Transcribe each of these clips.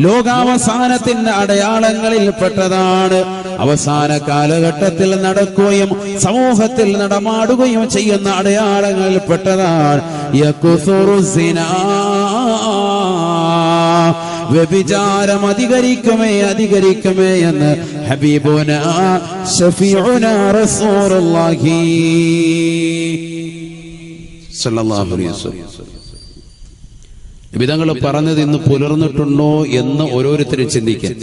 ലോകാവസാനത്തിന്റെ അടയാളങ്ങളിൽ പെട്ടതാണ്. അവസാന കാലഘട്ടത്തിൽ നടക്കുകയും സമൂഹത്തിൽ നടമാടുകയും ചെയ്യുന്ന അടയാളങ്ങളിൽ പെട്ടതാണ് യകുസുറു സിനാ, വ്യഭിചാരം അധികരിക്കുമേ എന്ന് ഹബീബുനാ ശഫീഉനാ റസൂലുള്ളാഹി സ്വല്ലല്ലാഹു അലൈഹി വസല്ലം. വിധങ്ങൾ പറഞ്ഞത് ഇന്ന് പുലർന്നിട്ടുണ്ടോ എന്ന് ഓരോരുത്തരും ചിന്തിക്കാൻ.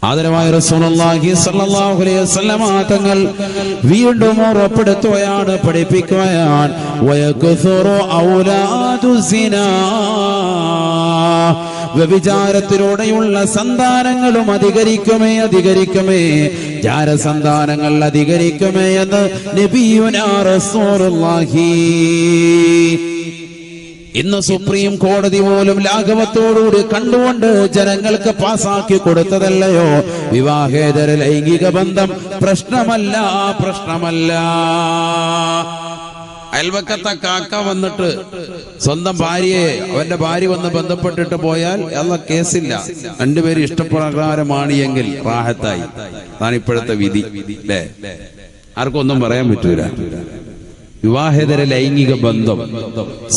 ആദരവായ റസൂലുള്ളാഹി സ്വല്ലല്ലാഹു അലൈഹി വസല്ലം തങ്ങൾ വീണ്ടും ഉറപ്പെടുത്തുകയാണ്, പഠിപ്പിക്കുകയാണ് വയകുസുറു ഔലാദു സിനാ, വ്യഭിചാരത്തിലൂടെയുള്ള സന്താനങ്ങളും അധികരിക്കുമേ, ജാരസന്താനങ്ങൾ അധികരിക്കുമേ എന്ന് നബിയുനാ റസൂലുള്ളാഹി. ഇന്ന് സുപ്രീം കോടതി പോലും ലാഘവത്തോടുകൂടി കണ്ടുകൊണ്ട് ജനങ്ങൾക്ക് പാസാക്കി കൊടുത്തതല്ലയോ വിവാഹേതര ലൈംഗിക ബന്ധം പ്രശ്നമല്ല. അയൽവക്കത്തെ കാക്ക വന്നിട്ട് സ്വന്തം ഭാര്യയെ അവന്റെ ഭാര്യ വന്ന് ബന്ധപ്പെട്ടിട്ട് പോയാൽ അല്ല കേസില്ല. രണ്ടുപേരും ഇഷ്ടപ്രകാരമാണ് എങ്കിൽ റാഹത്തായി. അതാണ് ഇപ്പോഴത്തെ വിധി അല്ലേ? ആർക്കും ഒന്നും പറയാൻ പറ്റൂല. വിവാഹേതര ലൈംഗിക ബന്ധം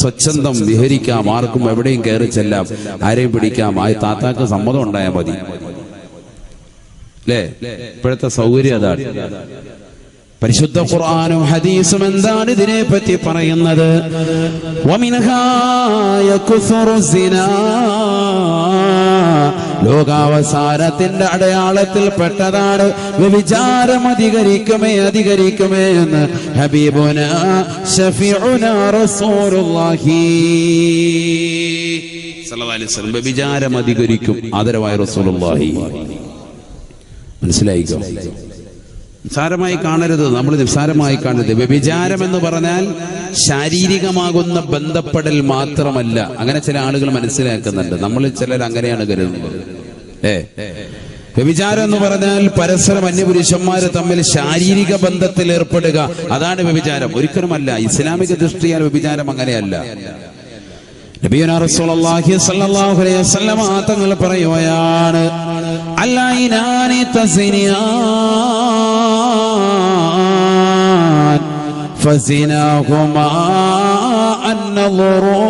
സ്വച്ഛന്തം വിഹരിക്കാം, ആർക്കും എവിടെയും കയറി ചെല്ലാം, ആരെയും പിടിക്കാം. ആ താത്താക്ക് സമ്മതം ഉണ്ടായാൽ മതി അല്ലേ? ഇപ്പോഴത്തെ സൗകര്യം അതാണ്. പരിശുദ്ധ ഖുർആനും ഹദീസും എന്താണ് ഇതിനെ പറ്റി പറയുന്നത്? വമിൻഹാ യകുസുറു സിനാ, ലോകാവസാനത്തിന്റെ അടയാളത്തിൽ പെട്ടതാണ് വ്യഭിചാരം അധികരിക്കുമേ എന്ന് ഹബീബുനാ ശഫീഉനാ റസൂലുള്ളാഹി സ്വല്ലല്ലാഹു അലൈഹി വസല്ലം. വ്യഭിചാരം അധികരിക്കും ആദരവായ റസൂലുള്ളാഹി. മനസ്സിലായിക്കോ? നിസ്സാരമായി കാണരുത്, നമ്മൾ നിസ്സാരമായി കാണരുത്. വ്യഭിചാരം എന്ന് പറഞ്ഞാൽ ശാരീരികമാകുന്ന ബന്ധപ്പെടൽ മാത്രമല്ല. അങ്ങനെ ചില ആളുകൾ മനസ്സിലാക്കുന്നുണ്ട്. നമ്മളിൽ ചിലർ അങ്ങനെയാണ് കരുതുന്നത്. വ്യഭിചാരം എന്ന് പറഞ്ഞാൽ പരസ്പരം അന്യപുരുഷന്മാര് തമ്മിൽ ശാരീരിക ബന്ധത്തിൽ ഏർപ്പെടുക, അതാണ് വ്യഭിചാരം. ഒരിക്കലുമല്ല. ഇസ്ലാമിക ദൃഷ്ടിയാൽ വ്യഭിചാരം അങ്ങനെയല്ല. നബിയുനാ റസൂലുള്ളാഹി സ്വല്ലല്ലാഹു അലൈഹി വസല്ലം തങ്ങൾ പറയുകയാണ് അല്ലൈനാനി തസിനിയാൻ ഫസിനാഹുമാ അന്നളുറു.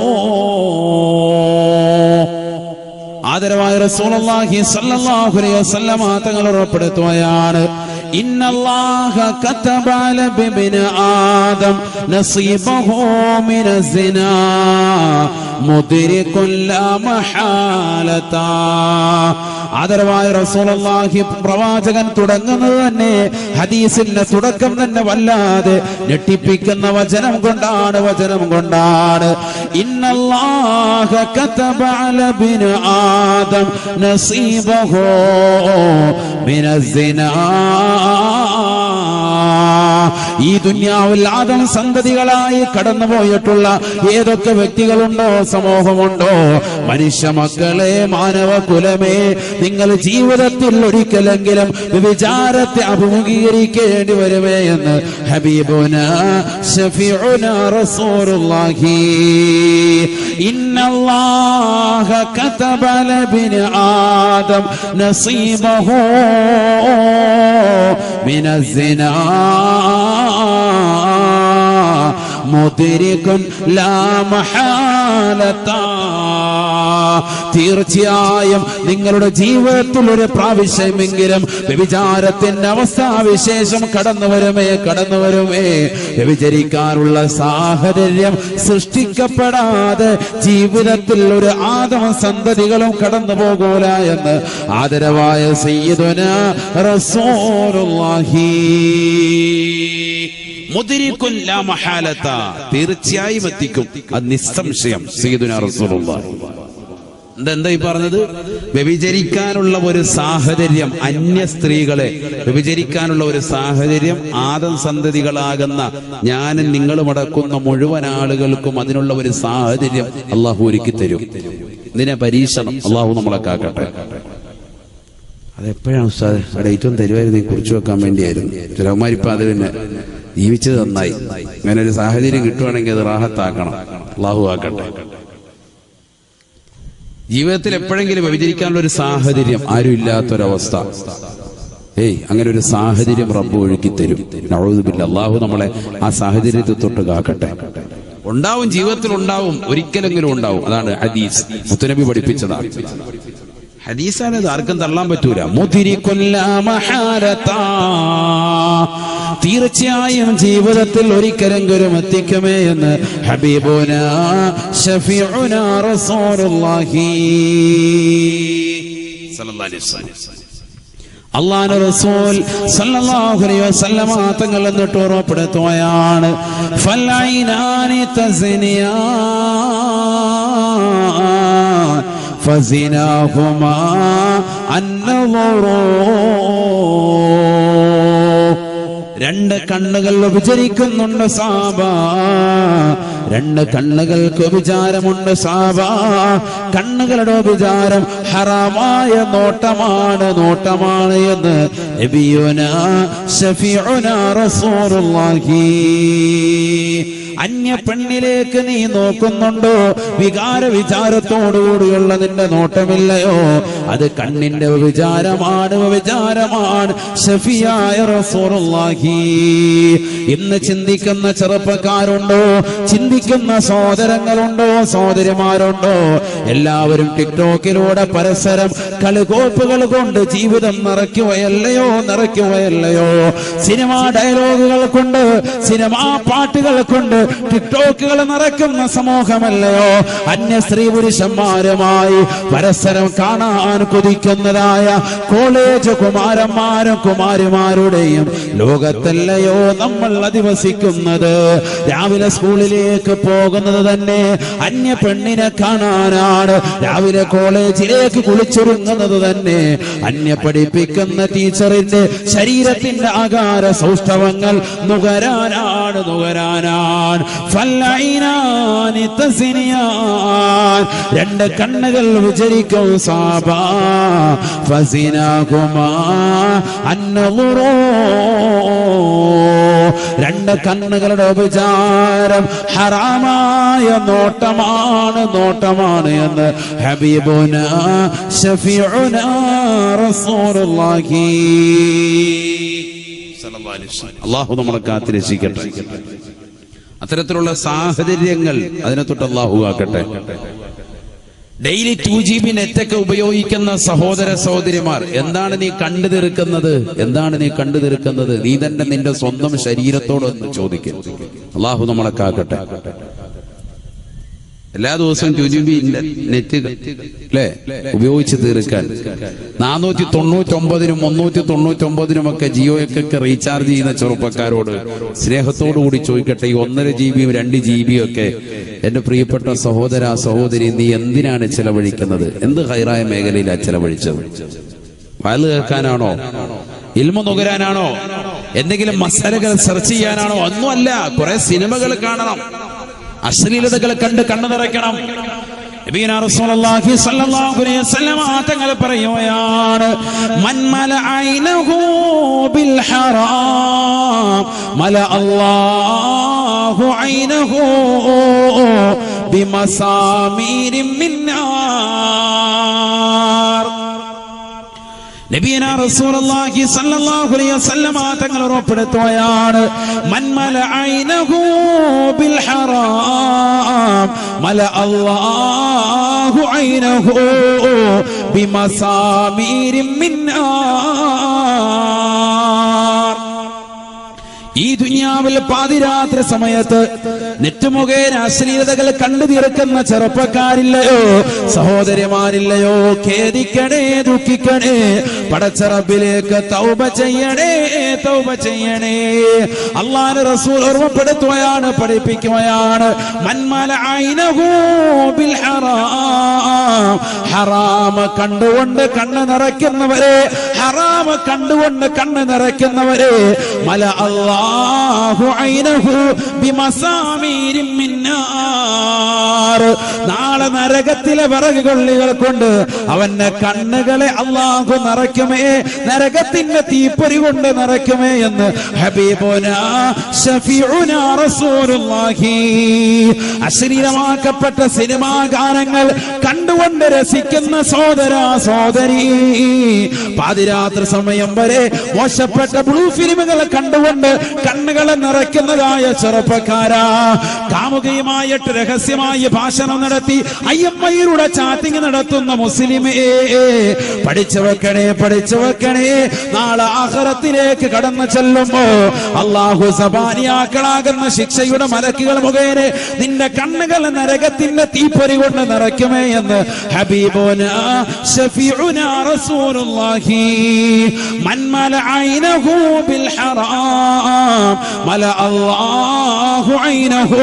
ആദരവായ റസൂലുള്ളാഹി സ്വല്ലല്ലാഹു അലൈഹി വസല്ലം തങ്ങൾ ഉറപ്പെടുത്തുകയാണ് ഇന്നല്ലാഹ കതബ അല ഇബ്നി ആദം നസീബഹു മിനസ് സിനാ മുദ്രികുൻ ലാ മഹാലത. ആദരവായ റസൂലുള്ളാഹി പ്രവാചകൻ തുടങ്ങുന്നത് തന്നെ ഹദീസിന്റെ തുടക്കം തന്നെ വല്ലാതെ ഞെട്ടിപ്പിക്കുന്ന വചനം കൊണ്ടാണ്. ഇന്നല്ലാഹ കതബ അല ഇബ്നി ആദം നസീബഹു മിനസ് സിനാ. ഈ ദുനിയാവിൽ ആദം സന്തതികളായി കടന്നുപോയിട്ടുള്ള ഏതൊക്കെ വ്യക്തികളുണ്ടോ, സമൂഹമുണ്ടോ, മനുഷ്യ മക്കളെ, മാനവ കുലമേ, നിങ്ങൾ ജീവിതത്തിൽ ഒരിക്കലെങ്കിലും വ്യഭിചാരത്തെ അഭിമുഖീകരിക്കേണ്ടി വരുമേ എന്ന് ഹബീബുനാ ശഫീഉനാ റസൂലുള്ളാഹി. ഇന്നല്ലാഹ കതബ അല ഇബ്നി ആദം നസീബഹു മിനസ് സിനാ മുദ്രികുൻ ലാ മഹാലത. തീർച്ചയായും നിങ്ങളുടെ ജീവിതത്തിൽ ഒരു പ്രാവശ്യമെങ്കിലും വ്യഭിചാരത്തിന്റെ അവസ്ഥാവിശേഷം കടന്നു വരുമേ. വ്യഭിചരിക്കാനുള്ള സാഹചര്യം സൃഷ്ടിക്കപ്പെടാതെ ജീവിതത്തിൽ ഒരു ആദം സന്തതികളും കടന്നു പോകൂല എന്ന് ആദരവായ സയ്യിദുനാ റസൂലുള്ളാഹി. മുദ്രികുൻ ലാ മഹാലത, തീർച്ചയായും എത്തിക്കും, അത് നിസ്സംശയം സയ്യിദുനാ റസൂലുള്ളാഹി. എന്താ ഈ പറഞ്ഞത്? വ്യഭിചരിക്കാനുള്ള ഒരു സാഹചര്യം, അന്യ സ്ത്രീകളെ വ്യഭിചരിക്കാനുള്ള ഒരു സാഹചര്യം ആദം സന്തതികളാകുന്ന ഞാനും നിങ്ങളും അടക്കുന്ന മുഴുവൻ ആളുകൾക്കും അതിനുള്ള ഒരു സാഹചര്യം അള്ളാഹു ഒരുക്കി തരും. ഇതിനെ പരീക്ഷണം അള്ളാഹു നമ്മളെ കാക്കട്ടെ. അതെപ്പോഴാണ് ഉസ്താദ് ആ ഡേറ്റും തരുമായിരുന്നു, കുറിച്ചു വെക്കാൻ വേണ്ടിയായിരുന്നു. ചിലവന്മാരിപ്പം അത് പിന്നെ ജീവിച്ചത് നന്നായി. അങ്ങനെ ഒരു സാഹചര്യം കിട്ടുവാണെങ്കിൽ അത് റാഹത്താക്കണം. അള്ളാഹു ആക്കട്ടെ. ജീവിതത്തിൽ എപ്പോഴെങ്കിലും വ്യഭിചരിക്കാനുള്ള ഒരു സാഹചര്യം ആരും ഇല്ലാത്തൊരവസ്ഥ, അങ്ങനെ ഒരു സാഹചര്യം റബ്ബ് ഒഴുക്കി തരും. നഊദുബില്ലാ, അല്ലാഹു നമ്മളെ ആ സാഹചര്യത്തെ തൊട്ട് കാക്കട്ടെ. ഉണ്ടാവും, ജീവിതത്തിൽ ഉണ്ടാവും, ഒരിക്കലെങ്കിലും ഉണ്ടാവും. അതാണ് ഹദീസ്, മുത്തുനബി പഠിപ്പിച്ചതാണ്. ഹദീസാണത്, ആർക്കും തള്ളാൻ പറ്റൂല. തീർച്ചയായും ജീവിതത്തിൽ ഒരിക്കലെങ്കിലും എത്തിക്കുമേ എന്ന് ഹബീബുനാ ശഫീഉനാ റസൂലുള്ളാഹി സ്വല്ലല്ലാഹു അലൈഹി വസല്ലം. അല്ലാഹുവിന്റെ റസൂൽ സല്ലല്ലാഹു അലൈഹി വസല്ലം തങ്ങൾ എന്നിട്ട് ഉറപ്പെടുത്തുകയാണ്, ഫൽഐനാനി തസ്നിയാൻ ഫസിനാഹുമാ അന്നളറൂ. രണ്ട് കണ്ണുകൾ വ്യഭിചരിക്കുന്നുണ്ട് സാബ, രണ്ട് കണ്ണുകൾക്ക് വ്യഭിചാരമുണ്ട് സാബ. കണ്ണുകളുടെ വ്യഭിചാരം ഹറാമായ നോട്ടമാണ് എന്ന് നബിയുനാ ശഫീഉനാ റസൂലുള്ളാഹി. അന്യ പെണ്ണിലേക്ക് നീ നോക്കുന്നുണ്ടോ? വികാര വിചാരത്തോടുകൂടിയുള്ള നിന്റെ നോട്ടമില്ലയോ? അത് കണ്ണിന്റെ വ്യഭിചാരമാണ്. ശഫിയായ റസൂലുള്ളാഹി. ഇന്ന് ചിന്തിക്കുന്ന ചെറുപ്പക്കാരുണ്ടോ? ചിന്തിക്കുന്ന സഹോദരങ്ങളുണ്ടോ? സഹോദരിമാരുണ്ടോ? എല്ലാവരും ടിക്ടോക്കിലൂടെ പരസ്പരം കളികോപ്പുകൾ കൊണ്ട് ജീവിതം നിറയ്ക്കുകയല്ലയോ? സിനിമാ ഡയലോഗുകൾ കൊണ്ട്, സിനിമാ പാട്ടുകൾ കൊണ്ട് ടിക്ടോക്കുകൾ നിറയ്ക്കുന്ന സമൂഹമല്ലയോ? അന്യ സ്ത്രീ പുരുഷന്മാരുമായി പരസ്പരം കാണാൻ കൊതിക്കുന്നതായ കോളേജ് കുമാരന്മാരും കുമാരിമാരുടെയും ലോകത്തല്ലയോ നമ്മൾ അധിവസിക്കുന്നത്? രാവിലെ സ്കൂളിലേക്ക് പോകുന്നത് തന്നെ അന്യ പെണ്ണിനെ കാണാനാണ്. രാവിലെ കോളേജിലേക്ക് കുളിച്ചൊരുങ്ങുന്നത് തന്നെ അന്യ പഠിപ്പിക്കുന്ന ടീച്ചറിന്റെ ശരീരത്തിന്റെ ആകാര സൗഷ്ഠവങ്ങൾ നുകരാനാണ്. ഫൽഐനാനി തസ്നിയാൻ, രണ്ട് കണ്ണുകൾ വിചരിക്കും സാബ, ഫസിനാഹുമാ അന്നളറൂ. രണ്ട് കണ്ണുകളുടെ വിചാരം ഹറാമായ നോട്ടമാണ് എന്ന് ഹബീബുനാ ശഫീഉനാ റസൂലുള്ളാഹി സ്വല്ലല്ലാഹു അലൈഹി വസല്ലം. അല്ലാഹു നമ്മളെ കാത്തിരക്ഷിക്കട്ടെ. അത്തരത്തിലുള്ള സാഹചര്യങ്ങൾ അതിനെ തൊട്ട് അല്ലാഹു ആക്കട്ടെ. ഡെയിലി 2GB നെറ്റൊക്കെ ഉപയോഗിക്കുന്ന സഹോദര സഹോദരിമാർ, എന്താണ് നീ കണ്ടു തീർക്കുന്നത്? നീ തന്നെ നിന്റെ സ്വന്തം ശരീരത്തോടൊന്ന് ചോദിക്കും. അല്ലാഹു നമ്മളെ കാക്കട്ടെ. എല്ലാ ദിവസവും 2GB നെറ്റ് അല്ലേ ഉപയോഗിച്ച് തീർക്കാൻ 499-നും 399-നും ജിയോയ്ക്കൊക്കെ റീചാർജ് ചെയ്യുന്ന ചെറുപ്പക്കാരോട് സ്നേഹത്തോടു കൂടി ചോദിക്കട്ടെ, ഈ 1.5 GB-യും 2 GB-യും ഒക്കെ എന്റെ പ്രിയപ്പെട്ട സഹോദര സഹോദരി, നീ എന്തിനാണ് ചെലവഴിക്കുന്നത്? എന്ത് ഹൈറായ മേഖലയിലാണ് ചെലവഴിച്ചത്? വയല് കേൾക്കാനാണോ? ഇൽമു നുകരാനാണോ? എന്തെങ്കിലും മസാലകൾ സെർച്ച് ചെയ്യാനാണോ? ഒന്നുമല്ല. കുറെ സിനിമകൾ കാണണം, അശ്ലീലതകൾ കണ്ട് കണ്ണു നിറയ്ക്കണം. നബിയുനാ റസൂലുള്ളാഹി സ്വല്ലല്ലാഹു അലൈഹി വസല്ലം തങ്ങൾ പറയുകയാണ്, മൻ മലഅൈനഹു ബിൽ ഹറാം മല അല്ലാഹു ഐനഹു ബിമസാമീരിൻ മിൻ നാർ. നബിയുനാ റസൂലുള്ളാഹി സ്വല്ലല്ലാഹു അലൈഹി വസല്ലം തങ്ങൾ ഉറപ്പെടുത്തുകയാണ്, മൻ മലഅൈനഹു ബിൽ ഹറാം മല അല്ലാഹു ഐനഹു ബിമസാമീരിൻ മിൻ നാർ. ഈ ദുനിയാവിൽ പാതിരാത്രി സമയത്ത് നെറ്റ് മുഖേന അശ്ലീലതകൾ കണ്ടു തീർക്കുന്ന ചെറുപ്പക്കാരില്ലയോ? സഹോദരിമാരില്ലയോ? ഖേദിക്കണേ, ദുഃഖിക്കണേ, പടച്ച റബ്ബിലേക്ക് തൗബ ചെയ്യണേ. അല്ലാഹുവിന്റെ റസൂൽ ഓർമ്മപ്പെടുത്തുകയാണ്, പഠിപ്പിക്കുകയാണ്, മൻ മലഅൈനഹു ബിൽ ഹറാം. ഹറാം കണ്ടുകൊണ്ട് കണ്ണ് നിറയ്ക്കുന്നവരെ, മല അല്ലാഹു ഐനഹു ബിമസാമി നാളെ നരകത്തിലെ വിറകുകൊള്ളികൾ കൊണ്ട് അവന്റെ കണ്ണുകളെ അല്ലാഹു നിറയ്ക്കുമേ, നരകത്തിന്റെ തീപ്പൊരി കൊണ്ട് നിറയ്ക്കുമേ എന്ന് ഹബീബുനാ ശഫീഉനാ റസൂലുള്ളാഹി. അശ്ലീലമാക്കപ്പെട്ട സിനിമാ ഗാനങ്ങൾ കണ്ടുകൊണ്ട് രസിക്കുന്ന സഹോദരാ സഹോദരി, പാതിരാത്രി സമയം വരെ മോശപ്പെട്ട ബ്ലൂ ഫിലിമുകൾ കണ്ടുകൊണ്ട് കണ്ണുകളെ നിറയ്ക്കുന്നതായ ചെറുപ്പക്കാരാ, കാമുകയുമായിട്ട് രഹസ്യമായി ഭാഷണം നടത്തി അയ്യമ്മയിലൂടെ ചാറ്റിംഗ് നടത്തുന്ന മുസ്ലിമേ, പഠിച്ചു വെക്കണേ, പഠിച്ചു വെക്കണേ. നാളെ ആഖിറത്തിലേക്ക് കടന്നു ചെല്ലുമ്പോ അല്ലാഹു സബാനിയാക്കളാകുന്ന ശിക്ഷയുടെ മലക്കുകൾ മുഖേന നിന്റെ കണ്ണുകൾ നരകത്തിന്റെ തീപ്പൊരി കൊണ്ട് നിറയ്ക്കുമേ എന്ന് ഹബീബുനാ ശഫീഉനാ റസൂലുള്ളാഹി. മൻ മലഅൈനഹു ബിൽ ഹറാം മല അല്ലാഹു ഐനഹു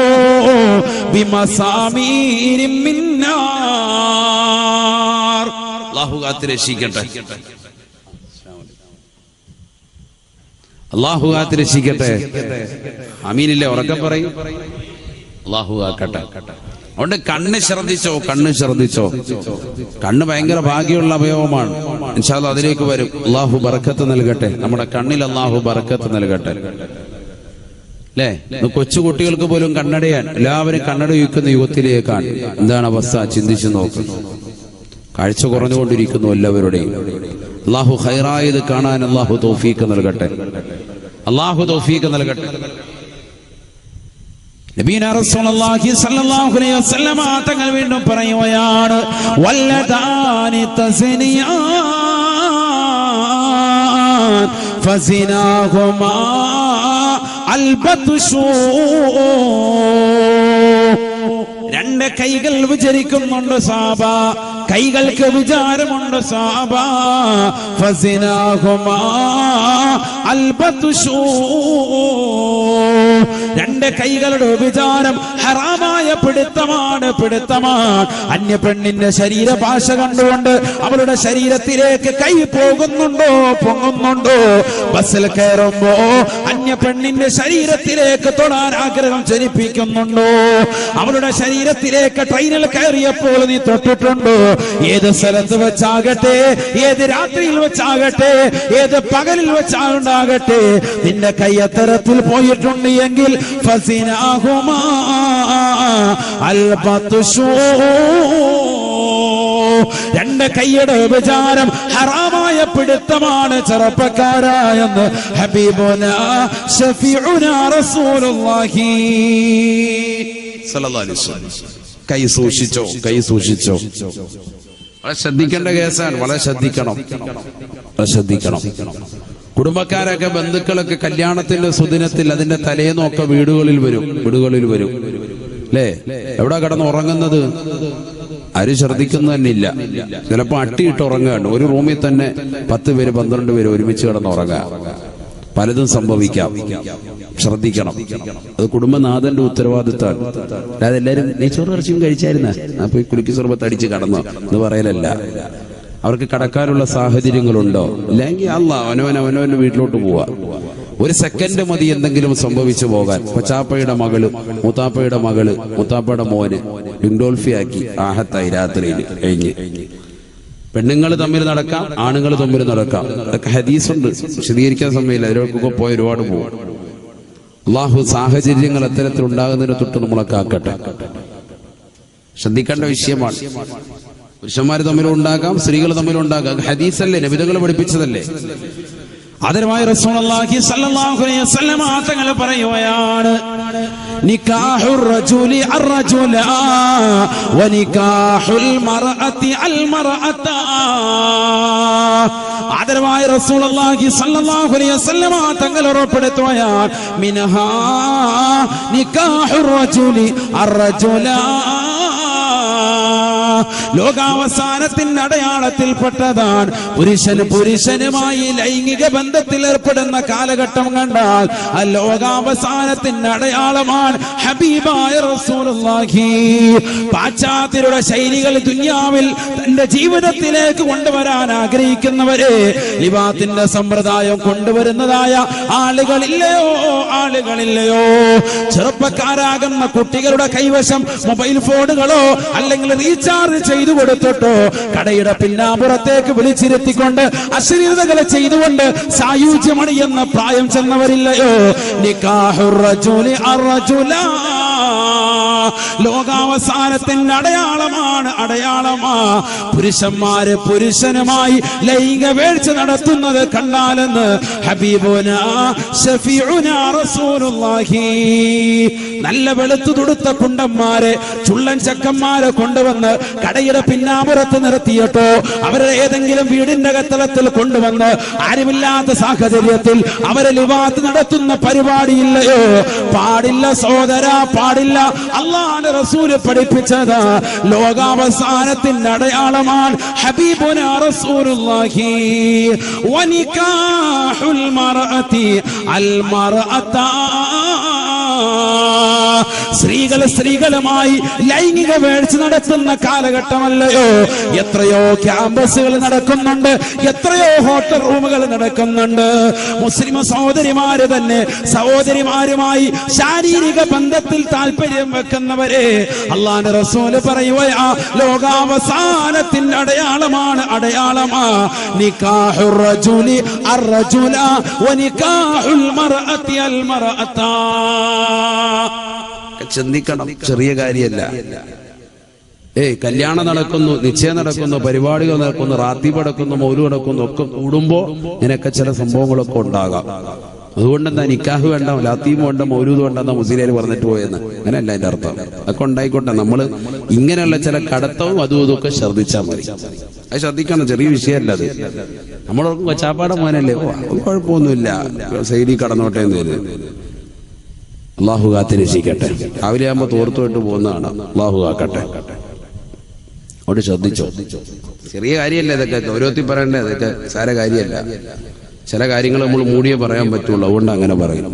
ബിമസാമീരിൻ മിൻ നാർ. അല്ലാഹു കാത്തുരക്ഷിക്കട്ടെ, അല്ലാഹു കാത്തുരക്ഷിക്കട്ടെ. ആമീനില്ലേ? ഉറക്കം പറയും. അല്ലാഹു കാക്കട്ടെ. അതുകൊണ്ട് കണ്ണ് ശ്രദ്ധിച്ചോ, കണ്ണ് ശ്രദ്ധിച്ചോ. കണ്ണ് ഭയങ്കര ഭാഗ്യമുള്ള അവയവമാണ്. ഇൻഷാ അല്ലാഹ് അതിലേക്ക് വരും. അല്ലാഹു ബർക്കത്ത് നൽകട്ടെ, നമ്മുടെ കണ്ണിൽ അല്ലാഹു ബർക്കത്ത് നൽകട്ടെ. അല്ലേ? കൊച്ചു കുട്ടികൾക്ക് പോലും കണ്ണടയാൻ എല്ലാവരും കണ്ണട വയ്ക്കുന്ന യുഗത്തിലേക്കാണ്. എന്താണ് അവസ്ഥ? ചിന്തിച്ചു നോക്ക്. കാഴ്ച കുറഞ്ഞുകൊണ്ടിരിക്കുന്നു എല്ലാവരുടെയും. അല്ലാഹു ഖൈറായത് കാണാൻ അല്ലാഹു തൗഫീഖ് നൽകട്ടെ, അല്ലാഹു തൗഫീഖ് നൽകട്ടെ. നബിയുനാ റസൂലുള്ളാഹി സ്വല്ലല്ലാഹു അലൈഹി വസല്ലമ തങ്ങൾ വീണ്ടും പറയുകയാണ്, വല്ലദാനി തസ്നിയാൻ ഫസിനാഹുമാ അൽബത്ഷൂ. രണ്ട് കൈകൾ വിചരിക്കുന്നുണ്ട് സാബ, കൈകൾക്ക് വിചാരമുണ്ട് സാബ. ഫസിനാഹുമാ അൽബത്ഷൂ. രണ്ട് കൈകളുടെ വിചാരം ഹറാമായ പിടുത്തമാണ്, പിടുത്തമാണ്. അന്യ പെണ്ണിന്റെ ശരീരഭാഷ കണ്ടുകൊണ്ട് അവളുടെ ശരീരത്തിലേക്ക് കൈ പോകുന്നുണ്ടോ, പൊങ്ങുന്നുണ്ടോ? ബസ്സിൽ കയറുമ്പോ അന്യ പെണ്ണിന്റെ ശരീരത്തിലേക്ക് തൊടാൻ ആഗ്രഹം ജനിപ്പിക്കുന്നുണ്ടോ? അവളുടെ ശരീരത്തിലേക്ക് ട്രെയിനിൽ കയറിയപ്പോൾ നീ തൊട്ടിട്ടുണ്ടോ? ഏത് സ്ഥലത്ത് വെച്ചാകട്ടെ, ഏത് രാത്രിയിൽ വെച്ചാകട്ടെ, ഏത് പകലിൽ വെച്ചാകട്ടെ, നിന്റെ കൈ അത്തരത്തിൽ പോയിട്ടുണ്ട് എങ്കിൽ ഫസിനാഹുമാ അൽബത്ഷൂ. രണ്ട് കൈയുടെ വിചാരം ഹറാമായ പിടുത്തമാണ് ചെറുപ്പക്കാരായെന്ന് ഹബീബുനാ ശഫീഉനാ റസൂലുള്ളാഹി സ്വല്ലല്ലാഹു അലൈഹി വസല്ലം. കൈ സൂക്ഷിച്ചോ, കൈ സൂക്ഷിച്ചോ. വളരെ ശ്രദ്ധിക്കേണ്ട കേസാണ്, വളരെ ശ്രദ്ധിക്കണം, വളരെ ശ്രദ്ധിക്കണം. കുടുംബക്കാരൊക്കെ ബന്ധുക്കളൊക്കെ കല്യാണത്തിന്റെ സുദിനത്തിൽ അതിന്റെ തലേന്നൊക്കെ വീടുകളിൽ വരും, വീടുകളിൽ വരും. അല്ലേ? എവിടെ കിടന്ന് ഉറങ്ങുന്നത്? ആരും ശ്രദ്ധിക്കുന്നു തന്നെ ഇല്ല. ചിലപ്പോ അട്ടിയിട്ട് ഉറങ്ങുകയാണ്. ഒരു റൂമിൽ തന്നെ 10 പേര് 12 പേര് ഒരുമിച്ച് കിടന്ന് ഉറങ്ങുക. പലതും സംഭവിക്കാം, ശ്രദ്ധിക്കണം. അത് കുടുംബനാഥന്റെ ഉത്തരവാദിത്തമാണ്. അല്ലാതെ എല്ലാവരും നെയ്ച്ചോറ് ഇറച്ചിയും കഴിച്ചായിരുന്ന അപ്പൊ ഈ കുലുക്കി സർബത്ത് അടിച്ച് കടന്നോ എന്ന് പറയലല്ല. അവർക്ക് കടക്കാനുള്ള സാഹചര്യങ്ങളുണ്ടോ? ഇല്ലെങ്കിൽ അവനവന്റെ വീട്ടിലോട്ട് പോവാ. ഒരു സെക്കൻഡ് മതി എന്തെങ്കിലും സംഭവിച്ചു പോകാൻ. കൊച്ചാപ്പയുടെ മകള്, മൂത്താപ്പയുടെ മകള്, മൂത്താപ്പയുടെ മോന് ഡിൻഡോൾഫിയാക്കി ആഹത്തായി രാത്രിയിൽ കഴിഞ്ഞ്. പെണ്ണുങ്ങൾ തമ്മിൽ നടക്കാം, ആണുങ്ങൾ തമ്മിൽ നടക്കാം. അതൊക്കെ ഹദീസുണ്ട്, വിശദീകരിക്കാൻ സമയമില്ല. അതിലൊക്കെ പോയി ഒരുപാട് പോകും. അല്ലാഹു സാഹചര്യങ്ങൾ അത്തരത്തിൽ ഉണ്ടാകുന്നതിന് തൊട്ട് നമ്മളെ കാക്കട്ടെ. ശ്രദ്ധിക്കേണ്ട വിഷയമാണ്. പുരുഷന്മാർ തമ്മിലും ഉണ്ടാകാം, സ്ത്രീകൾ തമ്മിലും ഉണ്ടാകാം. ഹദീസല്ലേ, നബിതങ്ങൾ പഠിപ്പിച്ചതല്ലേ. ആദരവായ റസൂലുള്ളാഹി സ്വല്ലല്ലാഹു അലൈഹി വസല്ലം തങ്ങൾ പറയുകയാണ്, നികാഹുർ റജുലി അർറജുല വനികാഹുൽ മർഅതി അൽ മർഅത. ആദരവായ റസൂലുള്ളാഹി സ്വല്ലല്ലാഹു അലൈഹി വസല്ലം തങ്ങൾ ഉറപ്പെടുത്തുകയാണ്, മിനഹാ നികാഹുർ റജുലി അർറജുല ലോകാവസാനത്തിന്റെ അടയാളത്തിൽപ്പെട്ടതാണ് പുരുഷനുമായി ലൈംഗിക ബന്ധത്തിൽ ഏർപ്പെടുന്ന കാലഘട്ടം കണ്ടാൽ ആ ലോകാവസാനത്തിന്റെ അടയാളമാണ് ഹബീബായ റസൂലുള്ളാഹി. പാശ്ചാത്യരുടെ ശൈലികൾ ദുനിയാവിൽ തന്റെ ജീവിതത്തിലേക്ക് കൊണ്ടുവരാൻ ആഗ്രഹിക്കുന്നവരെ ലിവാത്തിന്റെ സമ്പ്രദായം കൊണ്ടുവരുന്നതായ ആളുകളില്ലയോ? ചെറുപ്പക്കാരാകുന്ന കുട്ടികളുടെ കൈവശം മൊബൈൽ ഫോണുകളോ അല്ലെങ്കിൽ റീചാർജ് ചെയ്തു കൊടുത്തിട്ടോ കടയുടെ പിന്നാമ്പുറത്തേക്ക് വിളിച്ചിരുത്തിക്കൊണ്ട് അശ്ലീലതകളെ ചെയ്തുകൊണ്ട് സായുജ്യമണിയെന്ന പ്രായം ചെന്നവരില്ലയോ? നിക്കാഹുർ റജുലി അർറജുലാ, ലോകാവസാനത്തിന്റെ അടയാളമാ. പുരുഷന്മാര് പുരുഷനുമായി ലൈംഗിക വേഴ്ച നടത്തുന്നത് കണ്ടാലെന്ന് ഹബീബുനാ ശഫീഉനാ റസൂലുള്ളാഹി. നല്ല വെളുത്തു തുടുത്ത കുണ്ടന്മാരെ ചുള്ളൻ ചക്കന്മാരെ കൊണ്ടുവന്ന് കടയുടെ പിന്നാമ്പുറത്ത് നിർത്തിയിട്ടോ അവരെ ഏതെങ്കിലും വീടിന്റെ കത്തളത്തിൽ കൊണ്ടുവന്ന് ആരുമില്ലാത്ത സാഹചര്യത്തിൽ അവരെ ലിവാത്ത് നടത്തുന്ന പരിപാടിയില്ലയോ? പാടില്ല സഹോദരാ, പാടില്ല. അല്ലാഹുവിന്റെ റസൂൽ പഠിപ്പിച്ചത് ലോകാവസാനത്തിന്റെ അടയാളമാണ് ഹബീബുനാ റസൂലുള്ളാഹി. വനികാഹുൽ മർഅതി അൽ മർഅതാ, സ്ത്രീകളുമായി ലൈംഗിക വേഴ്ച നടത്തുന്ന കാലഘട്ടമല്ലയോ? എത്രയോ ക്യാമ്പസുകൾ നടക്കുന്നുണ്ട്, എത്രയോ ഹോട്ടൽ റൂമുകൾ നടക്കുന്നുണ്ട്. മുസ്ലിം സഹോദരിമാര് തന്നെ സഹോദരിമാരുമായി ശാരീരിക ബന്ധത്തിൽ താല്പര്യം വെക്കുന്നവരെ അല്ലാഹുവിന്റെ റസൂല് പറയുകയാ ലോകാവസാനത്തിന്റെ അടയാളമാ നിക്കാഹുർ റജുലി അർറജുല വനികാഹുൽ മർഅതി അൽ മർഅതാ. ചിന്തിക്കണം, ചെറിയ കാര്യമല്ല. കല്യാണം നടക്കുന്നു, നിശ്ചയം നടക്കുന്നു, പരിപാടികൾ നടക്കുന്നു, റാത്തീബ് നടക്കുന്നു, മൗലൂദ് നടക്കുന്നു, ഒക്കെ കൂടുമ്പോ ഇങ്ങനെയൊക്കെ ചില സംഭവങ്ങളൊക്കെ ഉണ്ടാകാം. അതുകൊണ്ടെന്താ നിക്കാഹ് വേണ്ട, ലാത്തീബ് വേണ്ട, മൗലൂദ് വേണ്ടെന്ന മുസ്ലിം പറഞ്ഞിട്ട് പോയെന്ന്? അങ്ങനെയല്ല അതിന്റെ അർത്ഥം. അതൊക്കെ ഉണ്ടായിക്കോട്ടെ, നമ്മള് ഇങ്ങനെയുള്ള ചില കടത്തവും അതും ഇതൊക്കെ ശ്രദ്ധിച്ചാൽ മതി. അത് ശ്രദ്ധിക്കണം, ചെറിയ വിഷയമല്ല അത്. നമ്മളോർക്കും കൊച്ചാപ്പാടെ മോനല്ലേ, കുഴപ്പമൊന്നുമില്ല, സൈഡിൽ കടന്നോട്ടെ എന്ന് കരുതി. അള്ളാഹു കാത്തിരക്ഷിക്കട്ടെ. രാവിലെ ആകുമ്പോ തോർത്തുമായിട്ട് പോകുന്നതാണ്. അള്ളാഹു കാക്കട്ടെ. അവിടെ ശ്രദ്ധിച്ചോ, ചെറിയ കാര്യമല്ല ഇതൊക്കെ, ഗൗരവത്തിൽ പറയണ്ടേ, ഇതൊക്കെ സാര കാര്യമല്ല. ചില കാര്യങ്ങൾ നമ്മൾ മൂടിയേ പറയാൻ പറ്റുള്ളൂ, അതുകൊണ്ട് അങ്ങനെ പറയും.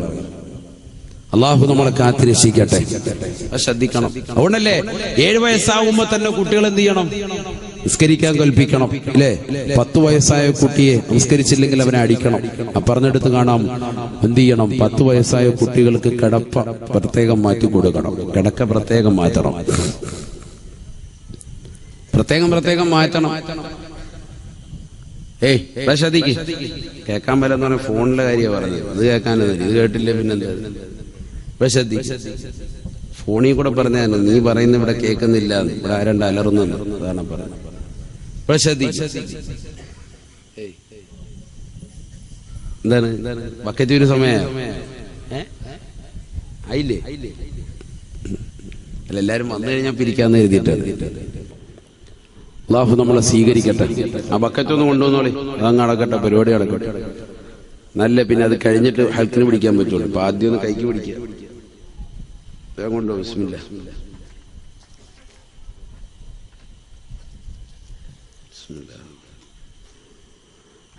അള്ളാഹു നമ്മളെ കാത്തിരക്ഷിക്കട്ടെ. അത് ശ്രദ്ധിക്കണം. അതുകൊണ്ടല്ലേ 7 വയസ്സാകുമ്പോ തന്നെ കുട്ടികൾ എന്ത് ചെയ്യണം? നിസ്കരിക്കാൻ കൽപ്പിക്കണം, ഇല്ലേ? 10 വയസ്സായ കുട്ടിയെ നിസ്കരിച്ചില്ലെങ്കിൽ അവനെ അടിക്കണം. പറഞ്ഞെടുത്ത് കാണാം എന്ത് ചെയ്യണം? 10 വയസ്സായ കുട്ടികൾക്ക് കിടപ്പ പ്രത്യേകം മാറ്റി കൊടുക്കണം, കിടക്ക പ്രത്യേകം മാറ്റണം, പ്രത്യേകം മാറ്റണം. ശ്രദ്ധിക്ക്, കേൾക്കാൻ പറ്റുന്ന പറഞ്ഞ ഫോണിലെ കാര്യമാണ് പറഞ്ഞത്. അത് കേൾക്കാനത്, ഇത് കേട്ടില്ലേ പിന്നെന്താ? ശ്രദ്ധി, ഫോണിൽ കൂടെ പറഞ്ഞാൽ നീ പറയുന്ന ഇവിടെ കേൾക്കുന്നില്ല, ഇവിടെ ആരണ്ട് അലറുന്നു, അതാണ് പറയുന്നത്. എന്താണ് ബക്കറ്റ് ഒരു സമയം ആയില്ലേ? അല്ല, എല്ലാരും വന്നു കഴിഞ്ഞാൽ പിരിക്കാന്ന് എഴുതിയിട്ടാണ്. അല്ലാഹു നമ്മളെ സ്വീകരിക്കട്ടെ. ആ ബക്കറ്റ് ഒന്ന് കൊണ്ടുവന്നോളി, അതങ്ങ് അടക്കട്ടെ, പരിപാടി അടക്കട്ടെ. നല്ല പിന്നെ അത് കഴിഞ്ഞിട്ട് ഹെൽത്തിന് പിടിക്കാൻ പറ്റുള്ളൂ. അപ്പൊ ആദ്യം ഒന്ന് കൈക്ക് പിടിക്കുക. വേഗം കൊണ്ടോ. ബിസ്മില്ലാ.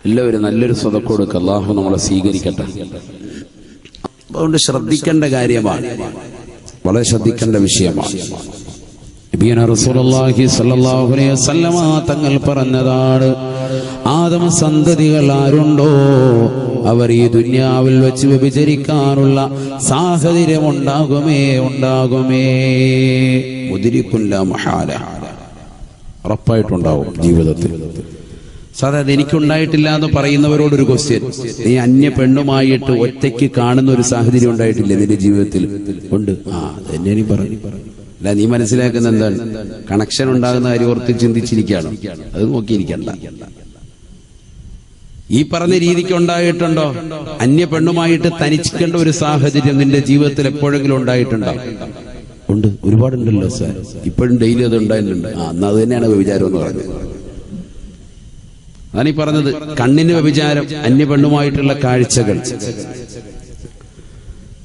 എല്ലാവരും നല്ലൊരു സ്വതക്ക കൊടുക്കുക. അല്ലാഹു നമ്മളെ സ്വീകരിക്കട്ടെ. അതുകൊണ്ട് ശ്രദ്ധിക്കേണ്ട കാര്യമാണ്, വളരെ ശ്രദ്ധിക്കേണ്ട വിഷയമാണ്. നബിയുനാ റസൂലുള്ളാഹി സ്വല്ലല്ലാഹു അലൈഹി വസല്ലമ തങ്ങൾ പറഞ്ഞതാണ്, ആദം സന്തതികൾ ആരുണ്ടോ അവർ ഈ ദുനിയാവിൽ വെച്ച് വ്യഭിചരിക്കാനുള്ള സാഹചര്യം ഉണ്ടാകുമേ. മുദ്രിക്കുല്ല മഹാല, ഉറപ്പായിട്ടുണ്ടാവും ജീവിതത്തിൽ. സാധാരണ എനിക്കുണ്ടായിട്ടില്ല എന്ന് പറയുന്നവരോടൊരു ക്വസ്റ്റ്യൻ, നീ അന്യ പെണ്ണുമായിട്ട് ഒറ്റയ്ക്ക് കാണുന്ന ഒരു സാഹചര്യം ഉണ്ടായിട്ടില്ലേ നിന്റെ ജീവിതത്തിൽ? ഉണ്ട്. അതെന്നെ നീ പറഞ്ഞു. അല്ല, നീ മനസ്സിലാക്കുന്ന എന്താണ്? കണക്ഷൻ ഉണ്ടാകുന്ന കാര്യം ഓർത്ത് ചിന്തിച്ചിരിക്കുകയാണ്, അത് നോക്കിയിരിക്കണ്ട. ഈ പറഞ്ഞ രീതിക്ക് ഉണ്ടായിട്ടുണ്ടോ? അന്യ പെണ്ണുമായിട്ട് തനിച്ചിക്കേണ്ട ഒരു സാഹചര്യം നിന്റെ ജീവിതത്തിൽ എപ്പോഴെങ്കിലും ഉണ്ടായിട്ടുണ്ടോ? ഉണ്ട്, ഒരുപാടുണ്ടല്ലോ സാർ. ഇപ്പോഴും ഡെയിലി അത് ഉണ്ടായിട്ടുണ്ട്. എന്നാ അത് തന്നെയാണ് വ്യഭിചാരം എന്ന് പറഞ്ഞത്. അതാണ് ഈ പറഞ്ഞത്, കണ്ണിന് വ്യഭിചാരം, അന്യ പെണ്ണുമായിട്ടുള്ള കാഴ്ചകൾ,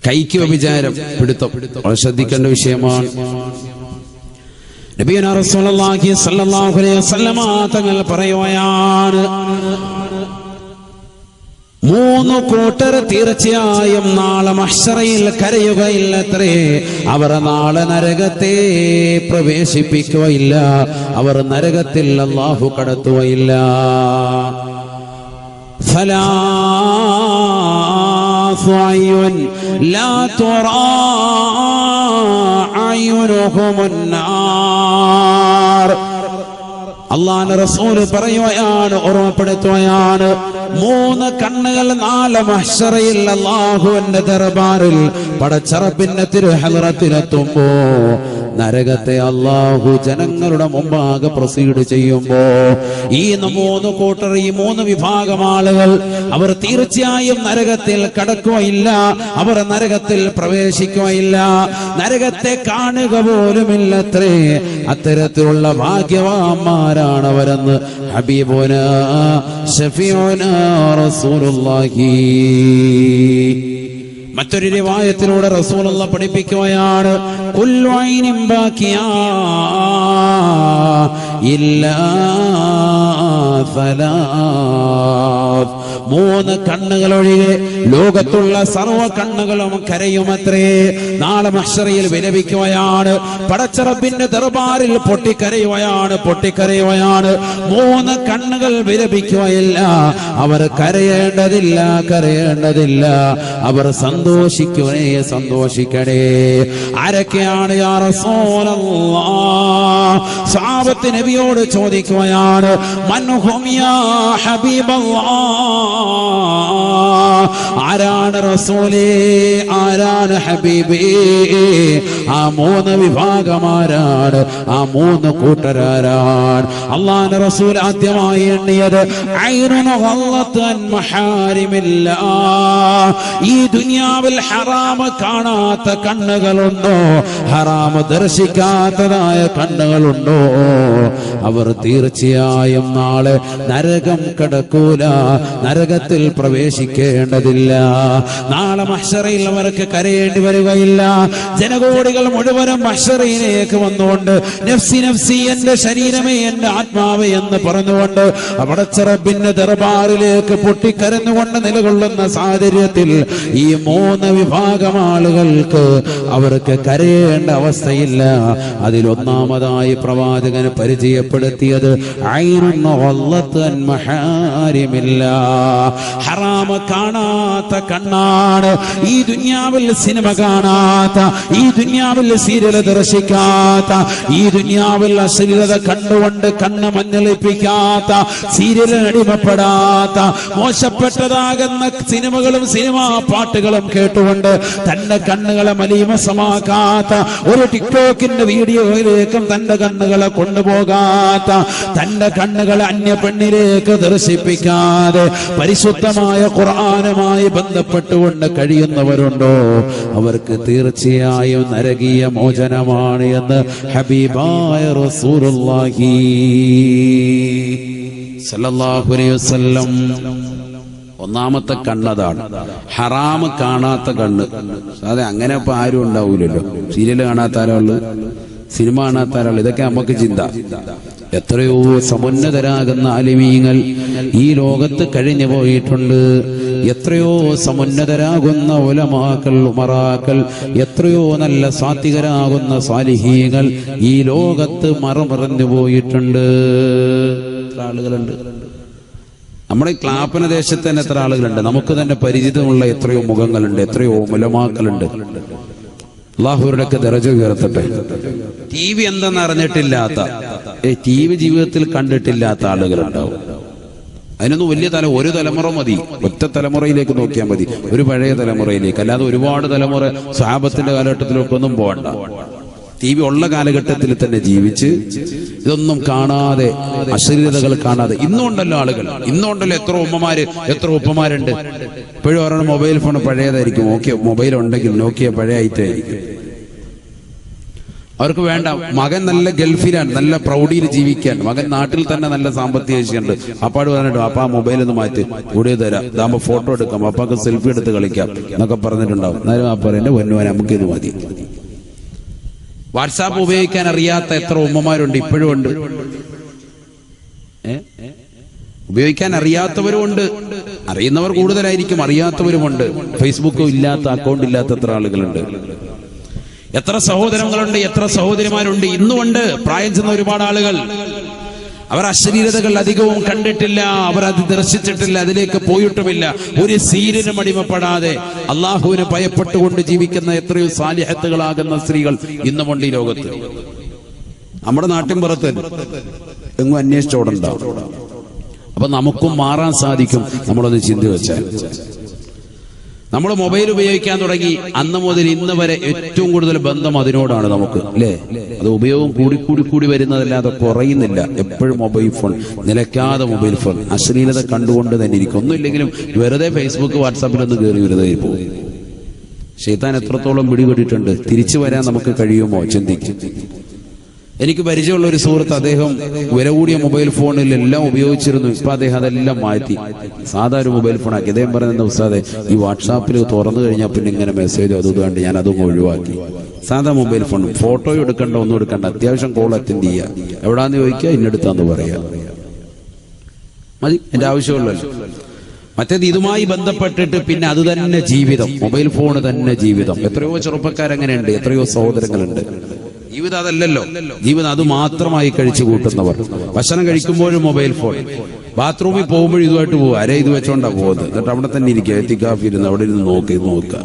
കൈക്ക് വ്യഭിചാരം, പിടുത്തം. വളരെ ശ്രദ്ധിക്കേണ്ട വിഷയമാണ്. നബിയുനാ റസൂലുള്ളാഹി സ്വല്ലല്ലാഹു അലൈഹി വസല്ലമ തങ്ങൾ പറയുകയാണ്, 3 കൂട്ടർ തീർച്ചയായും നാളെ മഹ്ശറയിൽ കരയുകയില്ലത്രേ. അവർ നാളെ നരകത്തെ പ്രവേശിപ്പിക്കുകയില്ല, അവർ നരകത്തിൽ അല്ലാഹു കടത്തുകയില്ല. ثلاث أعين لا ترى أعينهم النار. അള്ളാഹുവിന്റെ റസൂൽ പറയുകയാണ്, ഓർമ്മപ്പെടുത്തുകയാണ്, 3 കണ്ണുകൾ നാളെ മഹ്ശറയിൽ അല്ലാഹുവിന്റെ ദർബാറിൽ പടച്ചറബിന്റെ തിരുഹളറത്തിലെത്തുമ്പോ നരകത്തെ അല്ലാഹു ജനങ്ങളുടെ മുമ്പാകെ പ്രൊസീഡ് ചെയ്യുമ്പോ ഈ 3 കൂട്ടർ, ഈ 3 വിഭാഗം ആളുകൾ അവർ തീർച്ചയായും നരകത്തിൽ കടക്കുകയില്ല, അവർ നരകത്തിൽ പ്രവേശിക്കുകയില്ല, നരകത്തെ കാണുക പോലുമില്ലത്രേ. അത്തരത്തിലുള്ള ഭാഗ്യവാന്മാരാണ് അവരെന്ന് ഹബീബുനാ ശഫീഉനാ റസൂലുള്ളാഹി. മറ്റൊരു റിവായത്തിലൂടെ റസൂലുള്ള പഠിപ്പിക്കുകയാണ്, കുല്ലു ഐനിൻ ബാക്കിയാ ഇല്ലാ സലാത്ത്. 3 കണ്ണുകൾ ഒഴികെ ലോകത്തുള്ള സർവ്വ കണ്ണുകളും കരയുമത്രേ. നാളെ മഹ്ശറയിൽ വിലപിക്കുകയാണ്, പടച്ചറബിന്റെ ദർബാറിൽ പൊട്ടിക്കരയുകയാണ്. 3 കണ്ണുകൾ വിലപിക്കുകയില്ല, അവർ കരയേണ്ടതില്ല, അവർ സന്തോഷിക്കണേ. ആരൊക്കെയാണ് യാ റസൂലല്ലാഹ്? സ്വഹാബത്ത് നബിയോട് ചോദിക്കുകയാണ്, മൻഹും യാ ഹബീബല്ലാഹ്? ആരാണ് റസൂലേ, ആരാണ് ഹബീബേ? ആ 3 വിഭാഗമാരാണ്, ആ 3 കൂട്ടരാരാണ്? അല്ലാഹുവിന്റെ റസൂൽ ആദ്യമായി എണ്ണിയത് ഐനുൻ ഗല്ലത്ത് അൻ മഹാരിമില്ലാഹ്. ഈ ദുനിയാവിൽ ഹറാമ് കാണാത്ത കണ്ണുകളുണ്ടോ, ഹറാമ് ദർശിക്കാത്തതായ കണ്ണുകളുണ്ടോ, അവർ തീർച്ചയായും നാളെ നരകം കടക്കൂല, നരകത്തിൽ പ്രവേശിക്കേണ്ടതില്ല. നാളെ മഹ്ശറയിൽ അവർക്ക് കരയേണ്ടി വരികയില്ല. ജനകോടികൾ മുഴുവനും മഹ്ശറയിലേക്ക് വന്നുകൊണ്ട് നഫ്സി നഫ്സി, എന്റെ ശരീരമേ, എന്റെ ആത്മാവേ എന്ന് പറഞ്ഞുകൊണ്ട് പടച്ചറബിന്റെ ദർബാറിലേക്ക് പൊട്ടിക്കരഞ്ഞുകൊണ്ട് നിലകൊള്ളുന്ന സാഹചര്യത്തിൽ ഈ 3 വിഭാഗം ആളുകൾക്ക് അവർക്ക് കരയേണ്ട അവസ്ഥയില്ല. അതിലൊന്നാമതായി പ്രവാചകൻ പരിചയപ്പെടുത്തിയത് ഐനുൻ ഗല്ലത്ത് അൻ മഹാരിമില്ലാഹ്. ഹറാമ് കാണാത്ത കണ്ണാണ്. ഈ ദുനിയാവിൽ സിനിമ കാണാത്ത, ഈ ദുനിയാവിൽ സീരിയൽ ദർശിക്കാത്ത, ഈ ദുനിയാവിൽ അശ്ലീലത കണ്ടുകൊണ്ട് കണ്ണ് മഞ്ഞളിപ്പിക്കാത്ത, സീരിയലിന് അടിമപ്പെടാത്ത, മോശപ്പെട്ടതാകുന്ന സിനിമകളും സിനിമാ പാട്ടുകളും കേട്ടുകൊണ്ട് തന്റെ കണ്ണുകളെ മലീമസമാക്കാത്ത, ഒരു ടിക്ടോക്കിന്റെ വീഡിയോയിലേക്കും തന്റെ കണ്ണുകളെ കൊണ്ടുപോകാത്ത, തന്റെ കണ്ണുകളെ അന്യ പെണ്ണിലേക്ക് ദർശിപ്പിക്കാതെ പരിശുദ്ധമായ ഖുർആനുമായി ബന്ധപ്പെട്ടുകൊണ്ട് കഴിയുന്നവരുണ്ടോ, അവർക്ക് തീർച്ചയായും നരകീയ മോചനമാണ് എന്ന് ഹബീബായ റസൂലുള്ളാഹി സല്ലല്ലാഹു അലൈഹി വസല്ലം. ഒന്നാമത്തെ കണ്ണതാണ്, ഹറാമ് കാണാത്ത കണ്ണ്. അതെ, അങ്ങനെ ഇപ്പൊ ആരും ഉണ്ടാവൂലല്ലോ. സീരിയൽ കാണാത്ത ആരാള്, സിനിമ കാണാത്ത ആരാള്, ഇതൊക്കെ നമുക്ക് ചിന്ത. എത്രയോ സമുന്നതരാകുന്ന ആലിമീങ്ങൾ ഈ ലോകത്ത് കഴിഞ്ഞു പോയിട്ടുണ്ട്. എത്രയോ സമുന്നതരാകുന്ന ഉലമാക്കൾ, ഉമറാക്കൾ, എത്രയോ നല്ല സാത്വികരാകുന്ന സാലിഹീങ്ങൾ ഈ ലോകത്ത് മറമറഞ്ഞു പോയിട്ടുണ്ട്. എത്ര ആളുകളുണ്ട് നമ്മുടെ ക്ലാപ്പന ദേശത്ത് തന്നെ, എത്ര ആളുകളുണ്ട്. നമുക്ക് തന്നെ പരിചിതമുള്ള എത്രയോ മുഖങ്ങളുണ്ട്, എത്രയോ ഉലമാക്കളുണ്ട്. അല്ലാഹുവിനൊക്കെ ദറജ ഉയർത്തട്ടെ. ടി വി എന്തെന്ന് അറിഞ്ഞിട്ടില്ലാത്ത, ടി വി ജീവിതത്തിൽ കണ്ടിട്ടില്ലാത്ത ആളുകളുണ്ടാവും. അതിനൊന്നും വലിയ ഒരു തലമുറ മതി, ഒറ്റ തലമുറയിലേക്ക് നോക്കിയാൽ മതി, ഒരു പഴയ തലമുറയിലേക്ക്. അല്ലാതെ ഒരുപാട് തലമുറ സ്വഹാബത്തിന്റെ കാലഘട്ടത്തിലൊക്കെ ഒന്നും പോകണ്ട. ടി വി ഉള്ള കാലഘട്ടത്തിൽ തന്നെ ജീവിച്ച് ഇതൊന്നും കാണാതെ, അശ്ലീലതകൾ കാണാതെ. ഇന്നുണ്ടല്ലോ ആളുകൾ, ഇന്നുണ്ടല്ലോ എത്ര ഉമ്മമാര്, എത്ര ഉപ്പമാരുണ്ട്. ഇപ്പോഴും ഒരെണ്ണം മൊബൈൽ ഫോൺ പഴയതായിരിക്കും, ഓക്കെ, മൊബൈൽ ഉണ്ടെങ്കിൽ നോക്കിയ പഴയ ഐറ്റായിരിക്കും. അവർക്ക് വേണ്ട, മകൻ നല്ല ഗൾഫിലാണ്, നല്ല പ്രൗഢിയിൽ ജീവിക്കാൻ, മകൻ നാട്ടിൽ തന്നെ നല്ല സാമ്പത്തിക ശേഷിയുണ്ട്. അപ്പാട് പറഞ്ഞിട്ട് അപ്പാ മൊബൈൽ ഒന്ന് മാറ്റി കൂടിയ തരാം, ഇതാകുമ്പോ ഫോട്ടോ എടുക്കാം, അപ്പാക്ക് സെൽഫി എടുത്ത് കളിക്കാം എന്നൊക്കെ പറഞ്ഞിട്ടുണ്ടാവും. എന്നാലും ആ പറയുന്നത് പൊന്നുവാൻ നമുക്കിത് മതി. വാട്സാപ്പ് ഉപയോഗിക്കാൻ അറിയാത്ത എത്ര ഉമ്മമാരുണ്ട്, ഇപ്പോഴും ഉണ്ട്. ഉപയോഗിക്കാൻ അറിയാത്തവരുമുണ്ട്, അറിയുന്നവർ കൂടുതലായിരിക്കും, അറിയാത്തവരുമുണ്ട്. ഫേസ്ബുക്കും ഇല്ലാത്ത, അക്കൗണ്ട് ഇല്ലാത്ത എത്ര ആളുകളുണ്ട്. എത്ര സഹോദരങ്ങളുണ്ട്, എത്ര സഹോദരിമാരുണ്ട് ഇന്നുമുണ്ട്. പ്രായം ചെന്ന ഒരുപാട് ആളുകൾ, അവർ അശ്ലീലതകൾ അധികവും കണ്ടിട്ടില്ല, അവർ അത് ദർശിച്ചിട്ടില്ല, അതിലേക്ക് പോയിട്ടുമില്ല. ഒരു സീരിനും അടിമപ്പെടാതെ അള്ളാഹുവിനെ ഭയപ്പെട്ടുകൊണ്ട് ജീവിക്കുന്ന എത്രയോ സാലിഹത്തുകളാകുന്ന സ്ത്രീകൾ ഇന്നുമുണ്ട് ഈ ലോകത്ത്. നമ്മുടെ നാട്ടിൻ പുറത്ത് എങ്ങും അന്വേഷിച്ചോടുണ്ടാവും. അപ്പൊ നമുക്കും മാറാൻ സാധിക്കും നമ്മളൊന്ന് ചിന്തി വെച്ചാൽ. നമ്മൾ മൊബൈൽ ഉപയോഗിക്കാൻ തുടങ്ങി അന്ന് മുതൽ ഇന്ന് വരെ ഏറ്റവും കൂടുതൽ ബന്ധം അതിനോടാണ് നമുക്ക്, അല്ലേ? അത് ഉപയോഗം കൂടി വരുന്നതല്ലാതെ കുറയുന്നില്ല. എപ്പോഴും മൊബൈൽ ഫോൺ, നിലയ്ക്കാതെ മൊബൈൽ ഫോൺ, അശ്ലീലത കണ്ടുകൊണ്ട് തന്നെ ഇരിക്കും. ഒന്നുമില്ലെങ്കിലും വെറുതെ ഫേസ്ബുക്ക് വാട്സാപ്പിലൊന്ന് കയറി വെറുതെ പോകും. ശൈത്താൻ എത്രത്തോളം പിടിപെട്ടിട്ടുണ്ട്. തിരിച്ചു വരാൻ നമുക്ക് കഴിയുമോ ചിന്തിക്കും. എനിക്ക് പരിചയമുള്ള ഒരു സുഹൃത്ത്, അദ്ദേഹം വില കൂടിയ മൊബൈൽ ഫോണിൽ എല്ലാം ഉപയോഗിച്ചിരുന്നു. ഇപ്പൊ അദ്ദേഹം അതെല്ലാം മാറ്റി സാധാരണ മൊബൈൽ ഫോൺ ആക്കി. അദ്ദേഹം പറയുന്ന ഉസ്താദെ, ഈ വാട്സാപ്പിൽ തുറന്നു കഴിഞ്ഞാൽ പിന്നെ ഇങ്ങനെ മെസ്സേജ് അതുകൊണ്ട് ഞാൻ അതും ഒഴിവാക്കി. സാധാ മൊബൈൽ ഫോൺ, ഫോട്ടോ എടുക്കണ്ട, ഒന്നും എടുക്കണ്ട, അത്യാവശ്യം കോൾ അറ്റൻഡ് ചെയ്യുക, എവിടാന്ന് ചോദിക്കുക, ഇന്നെടുത്താന്ന് പറയാ മതി, എന്റെ ആവശ്യമുള്ളല്ലോ. മറ്റേത് ഇതുമായി ബന്ധപ്പെട്ടിട്ട് പിന്നെ അത് തന്നെ ജീവിതം, മൊബൈൽ ഫോൺ തന്നെ ജീവിതം. എത്രയോ ചെറുപ്പക്കാരങ്ങനെയുണ്ട്, എത്രയോ സഹോദരങ്ങളുണ്ട്. ജീവിതം അതല്ലല്ലോ, ജീവിതം അത് മാത്രമായി കഴിച്ചു കൂട്ടുന്നവർ. ഭക്ഷണം കഴിക്കുമ്പോഴും മൊബൈൽ ഫോൺ, ബാത്റൂമിൽ പോകുമ്പോഴും ഇതുമായിട്ട് പോകും. അരെ ഇത് വെച്ചോണ്ടാ പോകുന്നത്. എന്നിട്ട് അവിടെ തന്നെ ഇരിക്കുക, എത്തിക്കാഫി ഇരുന്ന് അവിടെ ഇരുന്ന് നോക്കുക,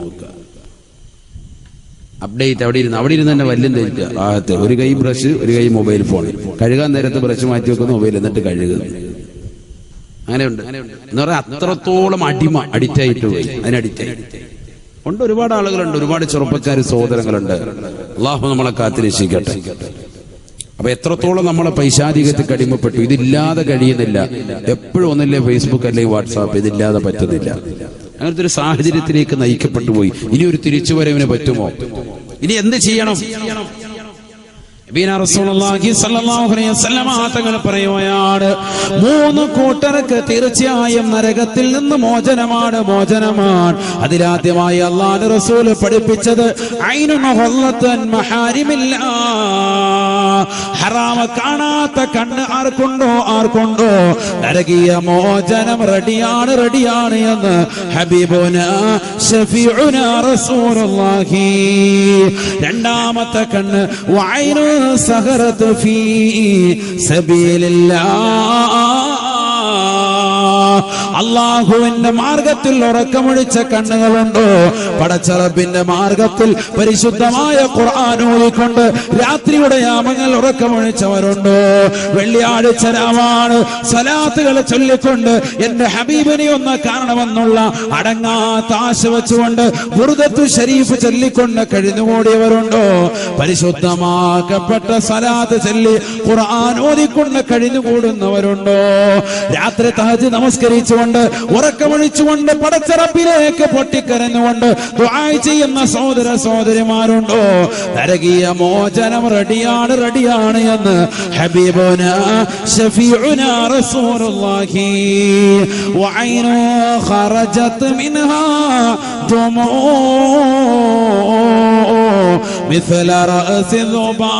അപ്ഡേറ്റ് അവിടെ ഇരുന്ന് തന്നെ വല്യം ധരിക്കുക. ആകത്ത് ഒരു കൈ ബ്രഷ്, ഒരു കൈ മൊബൈൽ ഫോൺ. കഴുകാൻ നേരത്ത് ബ്രഷ് മാറ്റി വെക്കുന്ന മൊബൈൽ, എന്നിട്ട് കഴുകുന്നു. അങ്ങനെയുണ്ട് എന്ന് പറഞ്ഞാൽ അത്രത്തോളം അഡിക്റ്റ് ആയിട്ട് പോയി, അതിനഡിക്റ്റായി ഉണ്ട്. ഒരുപാട് ആളുകളുണ്ട്, ഒരുപാട് ചെറുപ്പക്കാർ സഹോദരങ്ങളുണ്ട്. അള്ളാഹു നമ്മളെ കാത്തിരക്ഷിക്കട്ടെ. അപ്പൊ എത്രത്തോളം നമ്മളെ പൈശാചികത്തിൽ അടിമപ്പെട്ടു. ഇതില്ലാതെ കഴിയുന്നില്ല. എപ്പോഴും ഒന്നില്ലേ ഫേസ്ബുക്ക് അല്ലെങ്കിൽ വാട്സാപ്പ്, ഇതില്ലാതെ പറ്റുന്നില്ല. അങ്ങനത്തെ ഒരു സാഹചര്യത്തിലേക്ക് നയിക്കപ്പെട്ടു പോയി. ഇനി ഒരു തിരിച്ചുവരവിന് പറ്റുമോ? ഇനി എന്ത് ചെയ്യണം? തങ്ങൾ പറയുകയാണ്, 3 കൂട്ടർക്ക് തീർച്ചയായും നരകത്തിൽ നിന്ന് മോചനമാണ്. അതിലാദ്യമായി അല്ലാഹുവിന്റെ റസൂൽ പഠിപ്പിച്ചത് ഹറാമ കാണാത്ത കണ്ണ് ആർക്കുണ്ടോ നരകീയ മോചനം റെഡിയാണ് എന്ന് ഹബീബുനാ ശഫീഉനാ റസൂലുള്ളാഹി. രണ്ടാമത്തെ കണ്ണ് വഅയ്നു സഹറതു ഫീ സബീലില്ലാഹ്, അള്ളാഹുവിന്റെ മാർഗത്തിൽ ഉറക്കമൊഴിച്ച കണ്ണുകളുണ്ടോ? പടച്ചറബിന്റെ മാർഗത്തിൽ പരിശുദ്ധമായ ഖുർആൻ ഓതിക്കൊണ്ട് രാത്രിയുടെ യാമങ്ങൾ ഉറക്കമൊഴിച്ചവരുണ്ടോ? വെള്ളിയാഴ്ച രാവാണ്, സ്വലാത്തുകൾ ചൊല്ലിക്കൊണ്ട് എന്റെ ഹബീബിനെ ഒന്ന് കാണണമെന്നുള്ള അടങ്ങാത്ത ആശ വെച്ചുകൊണ്ട് ബുർദത്തു ശരീഫ് ചൊല്ലിക്കൊണ്ട് കഴിഞ്ഞുകൂടിയവരുണ്ടോ? പരിശുദ്ധമാക്കപ്പെട്ട സ്വലാത്ത് ചൊല്ലി ഖുർആൻ ഓതിക്കൊണ്ട് കഴിഞ്ഞുകൂടുന്നവരുണ്ടോ? രാത്രി തഹജ്ജുദ് നമസ്കരിച്ചുകൊണ്ട് ഉറക്കമൊഴിച്ചുകൊണ്ട് പടച്ചറബിലേക്ക് പൊട്ടിക്കരഞ്ഞുകൊണ്ട് ദുആ ചെയ്യുന്ന സഹോദരന്മാരുണ്ടോ? നരകീയ മോചനം റെഡിയാണ് എന്ന് ഹബീബുനാ ശഫീഉനാ റസൂലുള്ളാഹി. വഅയ്നു ഖറജത് മിൻഹാ ദുമൂ മിസ്ല റഅസി ദുബാബ്.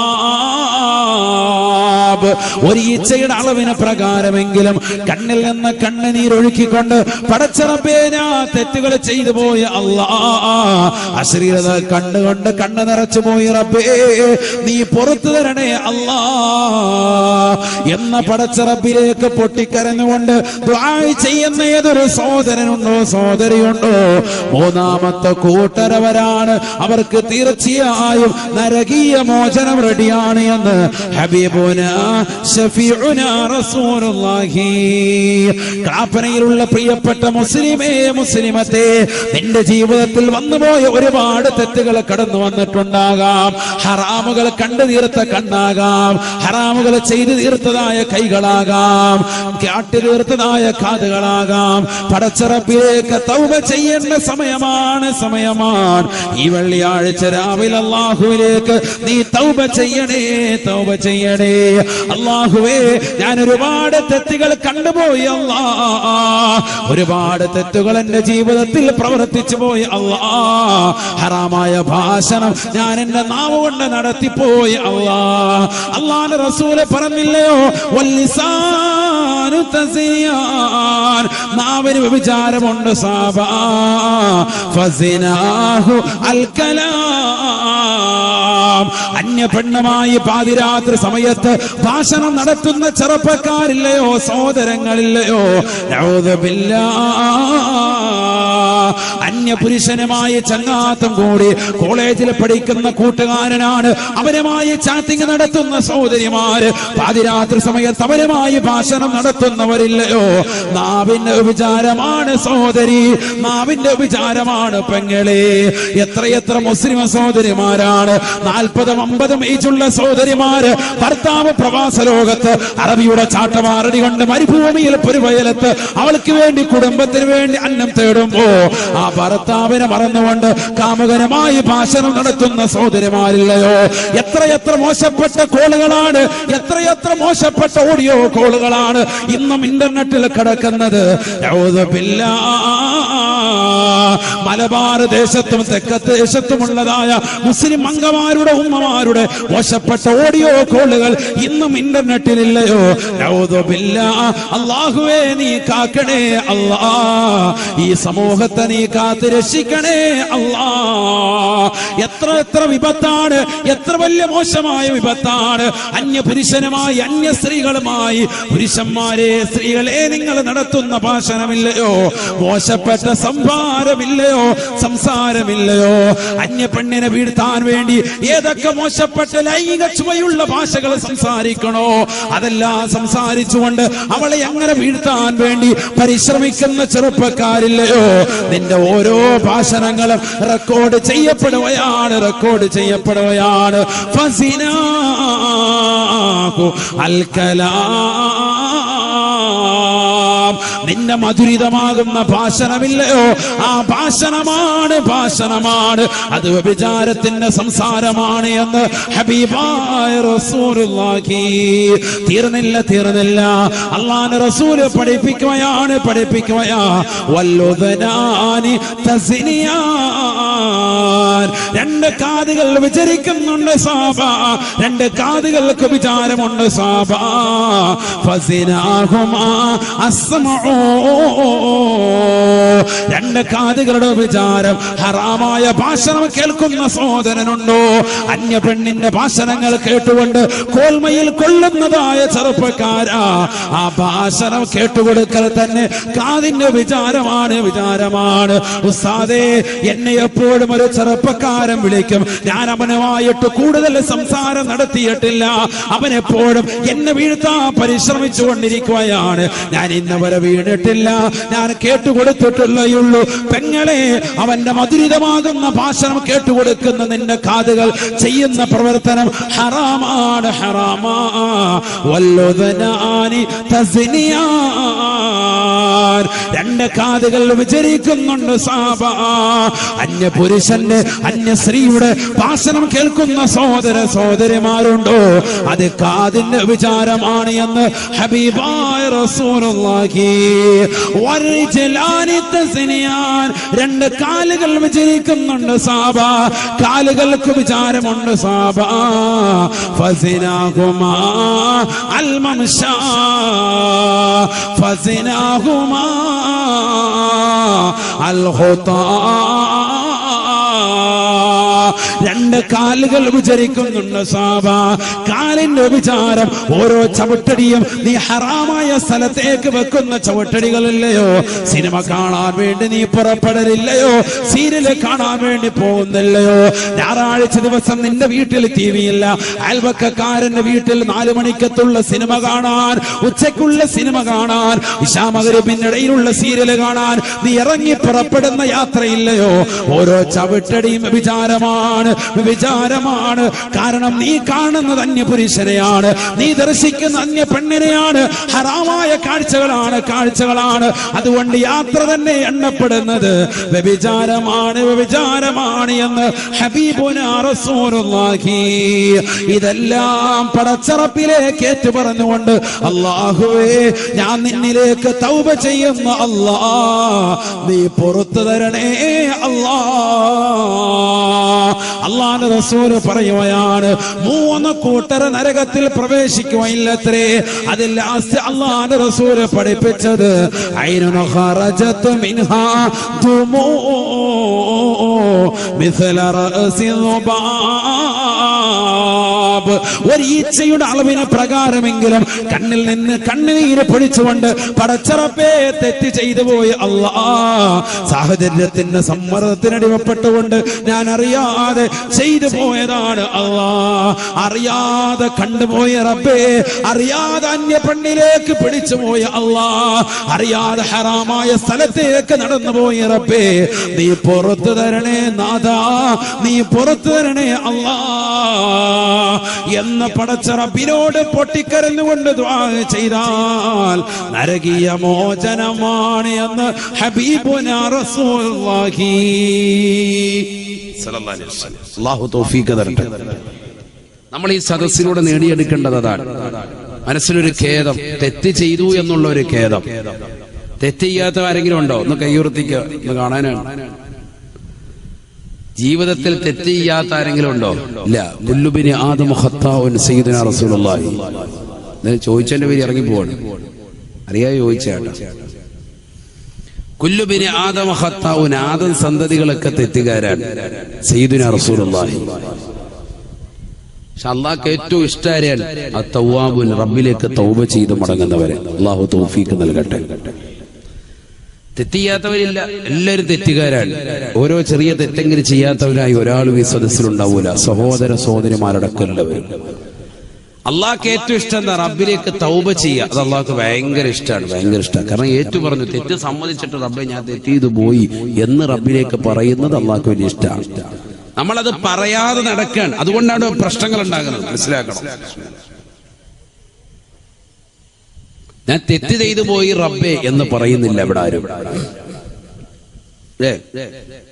ഒരു ഈച്ചയുടെ അളവിന് പ്രകാരമെങ്കിലും കണ്ണിൽ നിന്ന് കണ്ണുനീരൊഴുക്കിക്കൊണ്ട് പടച്ചറബേ, ഞാൻ തെറ്റുകൾ ചെയ്തു പോയ അല്ലാ, അശ്ലീലത കണ്ടുകൊണ്ട് കണ്ണ് നിറച്ചു പോയി റബ്ബേ, നീ പുറത്തു തരണേ അല്ലാ എന്ന പടച്ചറബിലേക്ക് പൊട്ടിക്കരഞ്ഞുകൊണ്ട് ദുആ ചെയ്യുന്ന ഏതൊരു സഹോദരനുണ്ടോ, സഹോദരിയുണ്ടോ? മൂന്നാമത്തെ കൂട്ടരവരാണ്, അവർക്ക് തീർച്ചയായും നരകീയ മോചനം റെഡിയാണ് എന്ന് ഹബീബുനാ ശഫീഉനാ റസൂലുള്ളാഹി. കാപ്പനയിലുള്ള പ്രിയപ്പെട്ട മുസ്ലിമേ, മുസ്ലിമത്തെ, നിന്റെ ജീവിതത്തിൽ വന്നുപോയ ഒരുപാട് തെറ്റുകൾ കടന്നു വന്നിട്ടുണ്ടാകാം. ഹറാമുകൾ കണ്ടു തീർത്ത കണ്ണാകാം, ഹറാമുകൾ ചെയ്തു തീർത്തതായ കൈകളാകാം, കാട്ടി തീർത്തതായ കാതുകളാകാം. പടച്ചറബിലേക്ക് തൗബ ചെയ്യേണ്ട സമയമാണ്. ഈ വെള്ളിയാഴ്ച രാവിലെ അല്ലാഹുവിലേക്ക് നീ തൗബ ചെയ്യണേ. തൗബ ചെയ്യണേ. അല്ലാഹുവേ, ഞാൻ ഒരുപാട് തെറ്റുകൾ കണ്ടുപോയി അല്ലാ, ഒരുപാട് തെറ്റുകൾ എന്റെ ജീവിതത്തിൽ പ്രവർത്തിച്ചു പോയി അല്ലാ. ഹറാമായ ഭാഷണം ഞാൻ എന്റെ നാവ് കൊണ്ട് നടത്തിപ്പോയി അല്ലാ. അല്ലാഹുവിന്റെ റസൂൽ പറഞ്ഞില്ലയോ, വല്ലിസാനു തസിയാൻ, നാവിന് വ്യഭിചാരമുണ്ട് സാബാ, ഫസിനാഹു അൽ കലാം. അന്യ പെണ്ണുമായി പാതിരാത്രി സമയത്ത് ഭാഷണം നടത്തുന്ന ചെറുപ്പക്കാരില്ലയോ, സഹോദരങ്ങളില്ലയോ, നഊദു ബില്ലാഹ്. അന്യ പുരുഷനുമായി ചങ്ങാത്തം കൂടി കോളേജിൽ പഠിക്കുന്ന കൂട്ടുകാരനാണ്, അവരുമായി ചാറ്റിംഗ് നടത്തുന്ന സഹോദരിമാര്, പാതിരാത്രി സമയത്ത് അവരുമായി ഭാഷണം നടത്തുന്നവരില്ലയോ. നാവിന്റെ വിചാരമാണ് സഹോദരി, നാവിന്റെ വിചാരമാണ് പെങ്ങളെ. എത്രയെത്ര മുസ്ലിം സഹോദരിമാരാണ് 40-50 ഏജുള്ള സഹോദരിമാര്, ഭർത്താവ് പ്രവാസ ലോകത്ത് അറബിയുടെ ചാട്ടവാറടി കൊണ്ട് മരുഭൂമിയിൽ പൊരുവയലത്ത് അവൾക്ക് വേണ്ടി കുടുംബത്തിന് വേണ്ടി അന്നം തേടുമ്പോ ആ ഭർത്താവിനെ മറന്നുകൊണ്ട് കാമുകനുമായി ഭാഷണം നടത്തുന്ന സഹോദരിമാരില്ലയോ. എത്രയെത്ര മോശപ്പെട്ട കോളുകളാണ്, എത്രയെത്ര മോശപ്പെട്ട ഓഡിയോ കോളുകളാണ് ഇന്നും ഇന്റർനെറ്റിൽ കിടക്കുന്നത്. മലബാർ ദേശത്തും തെക്കത്ത് ദേശത്തുമുള്ളതായ മുസ്ലിം അംഗമാരുടെ ഉമ്മമാരുടെ മോശപ്പെട്ട ഓഡിയോ കോളുകൾ ഇന്നും ഇന്റർനെറ്റിലില്ലയോ. അല്ലാഹുവേ, നീ കാക്കണേ അല്ലാ, ഈ സമൂഹത്തെ നീ കാത്ത് രക്ഷിക്കണേ അല്ലാ. എത്ര എത്ര വിപത്താണ്, എത്ര വലിയ മോശമായ വിപത്താണ് അന്യ പുരുഷനുമായി അന്യ സ്ത്രീകളുമായി. പുരുഷന്മാരെ, സ്ത്രീകളെ, നിങ്ങൾ നടത്തുന്ന ഭാഷണമില്ലയോ, മോശപ്പെട്ട സംഭാരമില്ലയോ, സംസാരമില്ലയോ. അന്യ പെണ്ണിനെ വീഴ്ത്താൻ വേണ്ടി ഏതൊക്കെ മോശപ്പെട്ട ലൈംഗിക ചുവയുള്ള ഭാഷകൾ സംസാരിക്കണോ അതെല്ലാം സംസാരിച്ചുകൊണ്ട് അവളെ അങ്ങനെ വീഴ്ത്താൻ വേണ്ടി പരിശ്രമിക്കുന്ന ചെറുപ്പക്കാരില്ലയോ. നിന്റെ ഓരോ ഭാഷണങ്ങളും റെക്കോർഡ് ചെയ്യപ്പെടുകയാണ്, റെക്കോർഡ് ചെയ്യപ്പെടുകയാണ്. ഫസിനാഹു അൽ കലാം, നിന്റെ മധുരിതമാകുന്ന ഭാഷണമില്ലയോ, ആ ഭാഷണമാണ്, ഭാഷണമാണ്, അത് വ്യഭിചാരത്തിന്റെ സംസാരമാണ് എന്ന് ഹബീബായ റസൂലുള്ളാഹി. തീർന്നില്ല, തീർന്നില്ല, അല്ലാഹുവിന്റെ റസൂൽ പഠിപ്പിക്കുകയാണ്, പഠിപ്പിക്കുകയാ. വല്ലുദനാനി തസ്നിയാൻ, രണ്ട് കാതുകൾ വിചരിക്കുന്നുണ്ട് സാബാ, രണ്ട് കാതുകൾക്ക് വിചാരമുണ്ട് സാബാ. ഫസിനാഹുമാ അസ്മഉ, രണ്ട് കാതുകളുടെ വിചാരം. ഹറാമായ ഭാഷണം കേൾക്കുന്ന സഹോദരനുണ്ടോ? അന്യ പെണ്ണിന്റെ ഭാഷണങ്ങൾ കേട്ടുകൊണ്ട് കോൽമയിൽ കൊള്ളുന്നതായ ചെറുപ്പക്കാരാ, ആ ഭാഷണം കേട്ടുകൊടുക്കൽ തന്നെ കാതിന്റെ വിചാരമാണ്, വിചാരമാണ്. ഉസ്താദേ, എന്നെ എപ്പോഴും ഒരു ചെറുപ്പക്കാരൻ വിളിക്കും, ഞാൻ അവനുമായിട്ട് കൂടുതൽ സംസാരം നടത്തിയിട്ടില്ല, അവനെപ്പോഴും എന്നെ വീഴ്ത്താൻ പരിശ്രമിച്ചു കൊണ്ടിരിക്കുകയാണ്, ഞാൻ ഇന്നവരെ വീണിട്ടില്ല, ഞാൻ കേട്ടുകൊടുത്തിട്ടുള്ളയുള്ളൂ. പെങ്ങളെ, അവന്റെ മധുരിതമാകുന്ന ഭാഷണം കേട്ടുകൊടുക്കുന്ന നിന്റെ കാതുകൾ ചെയ്യുന്ന പ്രവർത്തനം ഹറാമാണ്, ഹറാമാ. വല്ലുദനാനി തസ്നിയാൻ, രണ്ട് കാതുകൾ വിചരിക്കുന്നുണ്ട് സാബാ. അന്യ പുരുഷന്റെ അന്യ സ്ത്രീയുടെ ഭാഷണം കേൾക്കുന്ന സഹോദര സഹോദരിമാരുണ്ടോ? അത് കാതിന്റെ വിചാരമാണ് എന്ന് ഹബീബായ റസൂലുള്ളാഹി. വരിജലാനി തസ്നിയാൻ, രണ്ട് കാലുകൾ വിചരിക്കുന്നുണ്ട് സാബാ, കാലുകൾക്ക് വിചാരമുണ്ട് സാബാ. ഫസിനാഹുമാ അൽ മംശാ, ഫസിനാഹുമാ അൽ ഖുതാ, രണ്ട് കാലുകൾ വിചരിക്കുന്നുണ്ട് സാബ. കാലിന്റെ വിചാരം ഓരോ ചവിട്ടടിയും നീ ഹറാമായ സ്ഥലത്തേക്ക് വെക്കുന്ന ചവിട്ടടികളില്ലയോ? സിനിമ കാണാൻ വേണ്ടി നീ പുറപ്പെടലില്ലയോ? സീരിയല് കാണാൻ വേണ്ടി പോകുന്നില്ലയോ? ഞായറാഴ്ച ദിവസം നിന്റെ വീട്ടിൽ ടി വി ഇല്ല, അയൽവക്കക്കാരന്റെ വീട്ടിൽ 4 മണിക്കത്തുള്ള സിനിമ കാണാൻ, ഉച്ചയ്ക്കുള്ള സിനിമ കാണാൻ, ഇശാ മഗ്‌രിബിനിടയിലുള്ള സീരിയല് കാണാൻ നീ ഇറങ്ങി പുറപ്പെടുന്ന യാത്രയില്ലയോ? ഓരോ ചവിട്ടടിയും വിചാരമാണ്. വ്യഭിചാരമാണ്, വ്യഭിചാരമാണ്. കാരണം നീ കാണുന്നത് അന്യപുരുഷനെയാണ്, നീ ദർശിക്കുന്ന അന്യ പെണ്ണിനെയാണ്, ഹറാമായ കാഴ്ചകളാണ്. അതുകൊണ്ട് യാത്ര തന്നെ എണ്ണപ്പെടുന്നത് വ്യഭിചാരമാണ്, വ്യഭിചാരമാണ് എന്ന് ഹബീബുനാ റസൂലുള്ളാഹി. ഇതെല്ലാം പടച്ചറപ്പിലേക്ക് ഏറ്റു പറഞ്ഞുകൊണ്ട്, അല്ലാഹുവേ ഞാൻ നിന്നിലേക്ക് തൗബ ചെയ്യുന്ന അല്ലാ, നീ പുറത്തു തരണേ അല്ലാ. അല്ലാഹുവിന്റെ റസൂൽ പറയുകയാണ്, 3 കൂട്ടർ നരകത്തിൽ പ്രവേശിക്കുകയില്ലത്രേ. അതിൽ ലാസ്റ്റ് അല്ലാഹുവിന്റെ റസൂൽ പഠിപ്പിച്ചത് ഐനുൻ ഖറജത് മിൻഹാ ദുമൂ മിസ്ല റഅസി ദുബാബ്. ഒരു ഈച്ചയുടെ അളവിന് പ്രകാരമെങ്കിലും കണ്ണിൽ നിന്ന് കണ്ണുനീര് പൊഴിച്ചുകൊണ്ട് പടച്ചറപ്പേ തെറ്റ് ചെയ്തു പോയി അല്ലാ, സാഹചര്യത്തിന്റെ സമ്മർദ്ദത്തിനടിമപ്പെട്ടുകൊണ്ട് ഞാൻ അറിയാതെ ചെയ്തു പോയതാണ് അല്ലാ, അറിയാതെ കണ്ടുപോയ റബ്ബേ, അറിയാതെ അന്യ പെണ്ണിലേക്ക് പിടിച്ചു പോയ അല്ലാ, അറിയാതെ ഹറാമായ സ്ഥലത്തേക്ക് നടന്നുപോയ റബ്ബേ, നീ പുറത്തു തരണേ നാഥാ, നീ പുറത്തു തരണേ അല്ലാ എന്ന് പടച്ച റബ്ബിനോട് പൊട്ടിക്കരഞ്ഞുകൊണ്ട് ദുആ ചെയ്താൽ നരകീയ മോചനമാണ് എന്ന് ഹബീബുനാ റസൂലുള്ളാഹി സ്വല്ലല്ലാഹു അലൈഹി വസല്ലം. അല്ലാഹു തൗഫീഖ് തരട്ടെ. നമ്മൾ ഈ സദസ്സിലൂടെ നേടിയെടുക്കേണ്ടത് അതാണ്. മനസ്സിലൊരു ഖേദം, തെറ്റ് ചെയ്തു എന്നുള്ള ഒരു ഖേദം. തെറ്റ് ചെയ്യാത്ത ആരെങ്കിലും ഉണ്ടോ? ഒന്ന് കൈയുയർത്തിക്കുക, ഒന്ന് കാണാനാണ്. ജീവിതത്തിൽ തെറ്റ് ചെയ്യാത്ത ആരെങ്കിലും ഉണ്ടോ? ഇല്ല. കുല്ലുബിനി ആദം ഖത്താഉൻ സയ്യിദുനാ റസൂലുള്ളാഹി. ചോദിച്ചതിന്റെ പേര് ഇറങ്ങി പോവാണ്, അറിയാതെ ചോദിച്ചാട്ടോ. കുല്ലുബിനി ആദം ഖത്താഉൻ, ആദം സന്തതികളൊക്കെ തെറ്റുകാരാണ്. സയ്യിദുനാ റസൂലുള്ളാഹി. പക്ഷെ അള്ളാഹ്ക്ക് ഏറ്റവും ഇഷ്ടാരാണ് അത്തൗവാബുൻ, റബ്ബിലേക്ക് തൗബ ചെയ്ത് മടങ്ങുന്നവരെ. അള്ളാഹു തൗഫീഖ് നൽകട്ടെ. തെറ്റിയാത്തവരില്ല, എല്ലാവരും തെറ്റുകാരാണ്. ഓരോ ചെറിയ തെറ്റെങ്കിലും ചെയ്യാത്തവരായി ഒരാളും ഈ സദസ്സിലുണ്ടാവൂല. സഹോദര സഹോദരിമാരടക്കമുള്ളവരും. അള്ളാഹ്ക്ക് ഏറ്റവും ഇഷ്ടം എന്താ? റബ്ബിലേക്ക് തൗബ ചെയ്യുക. അത് അള്ളാഹ്ക്ക് ഭയങ്കര ഇഷ്ടമാണ്, ഭയങ്കര ഇഷ്ടമാണ്. കാരണം ഏറ്റു പറഞ്ഞു, തെറ്റ് സമ്മതിച്ചിട്ട് റബ്ബെ ഞാൻ തെറ്റ് ചെയ്തു പോയി എന്ന് റബ്ബിലേക്ക് പറയുന്നത് അള്ളാഹ്ക്ക് വലിയ ഇഷ്ടമാണ്. നമ്മളത് പറയാതെ നടക്കുകയാണ്, അതുകൊണ്ടാണ് പ്രശ്നങ്ങൾ ഉണ്ടാകുന്നത്. മനസ്സിലാക്കണം. ഞാൻ തെറ്റ് ചെയ്തു പോയി റബ്ബേ എന്ന് പറയുന്നില്ല ഇവിടെ ആരും.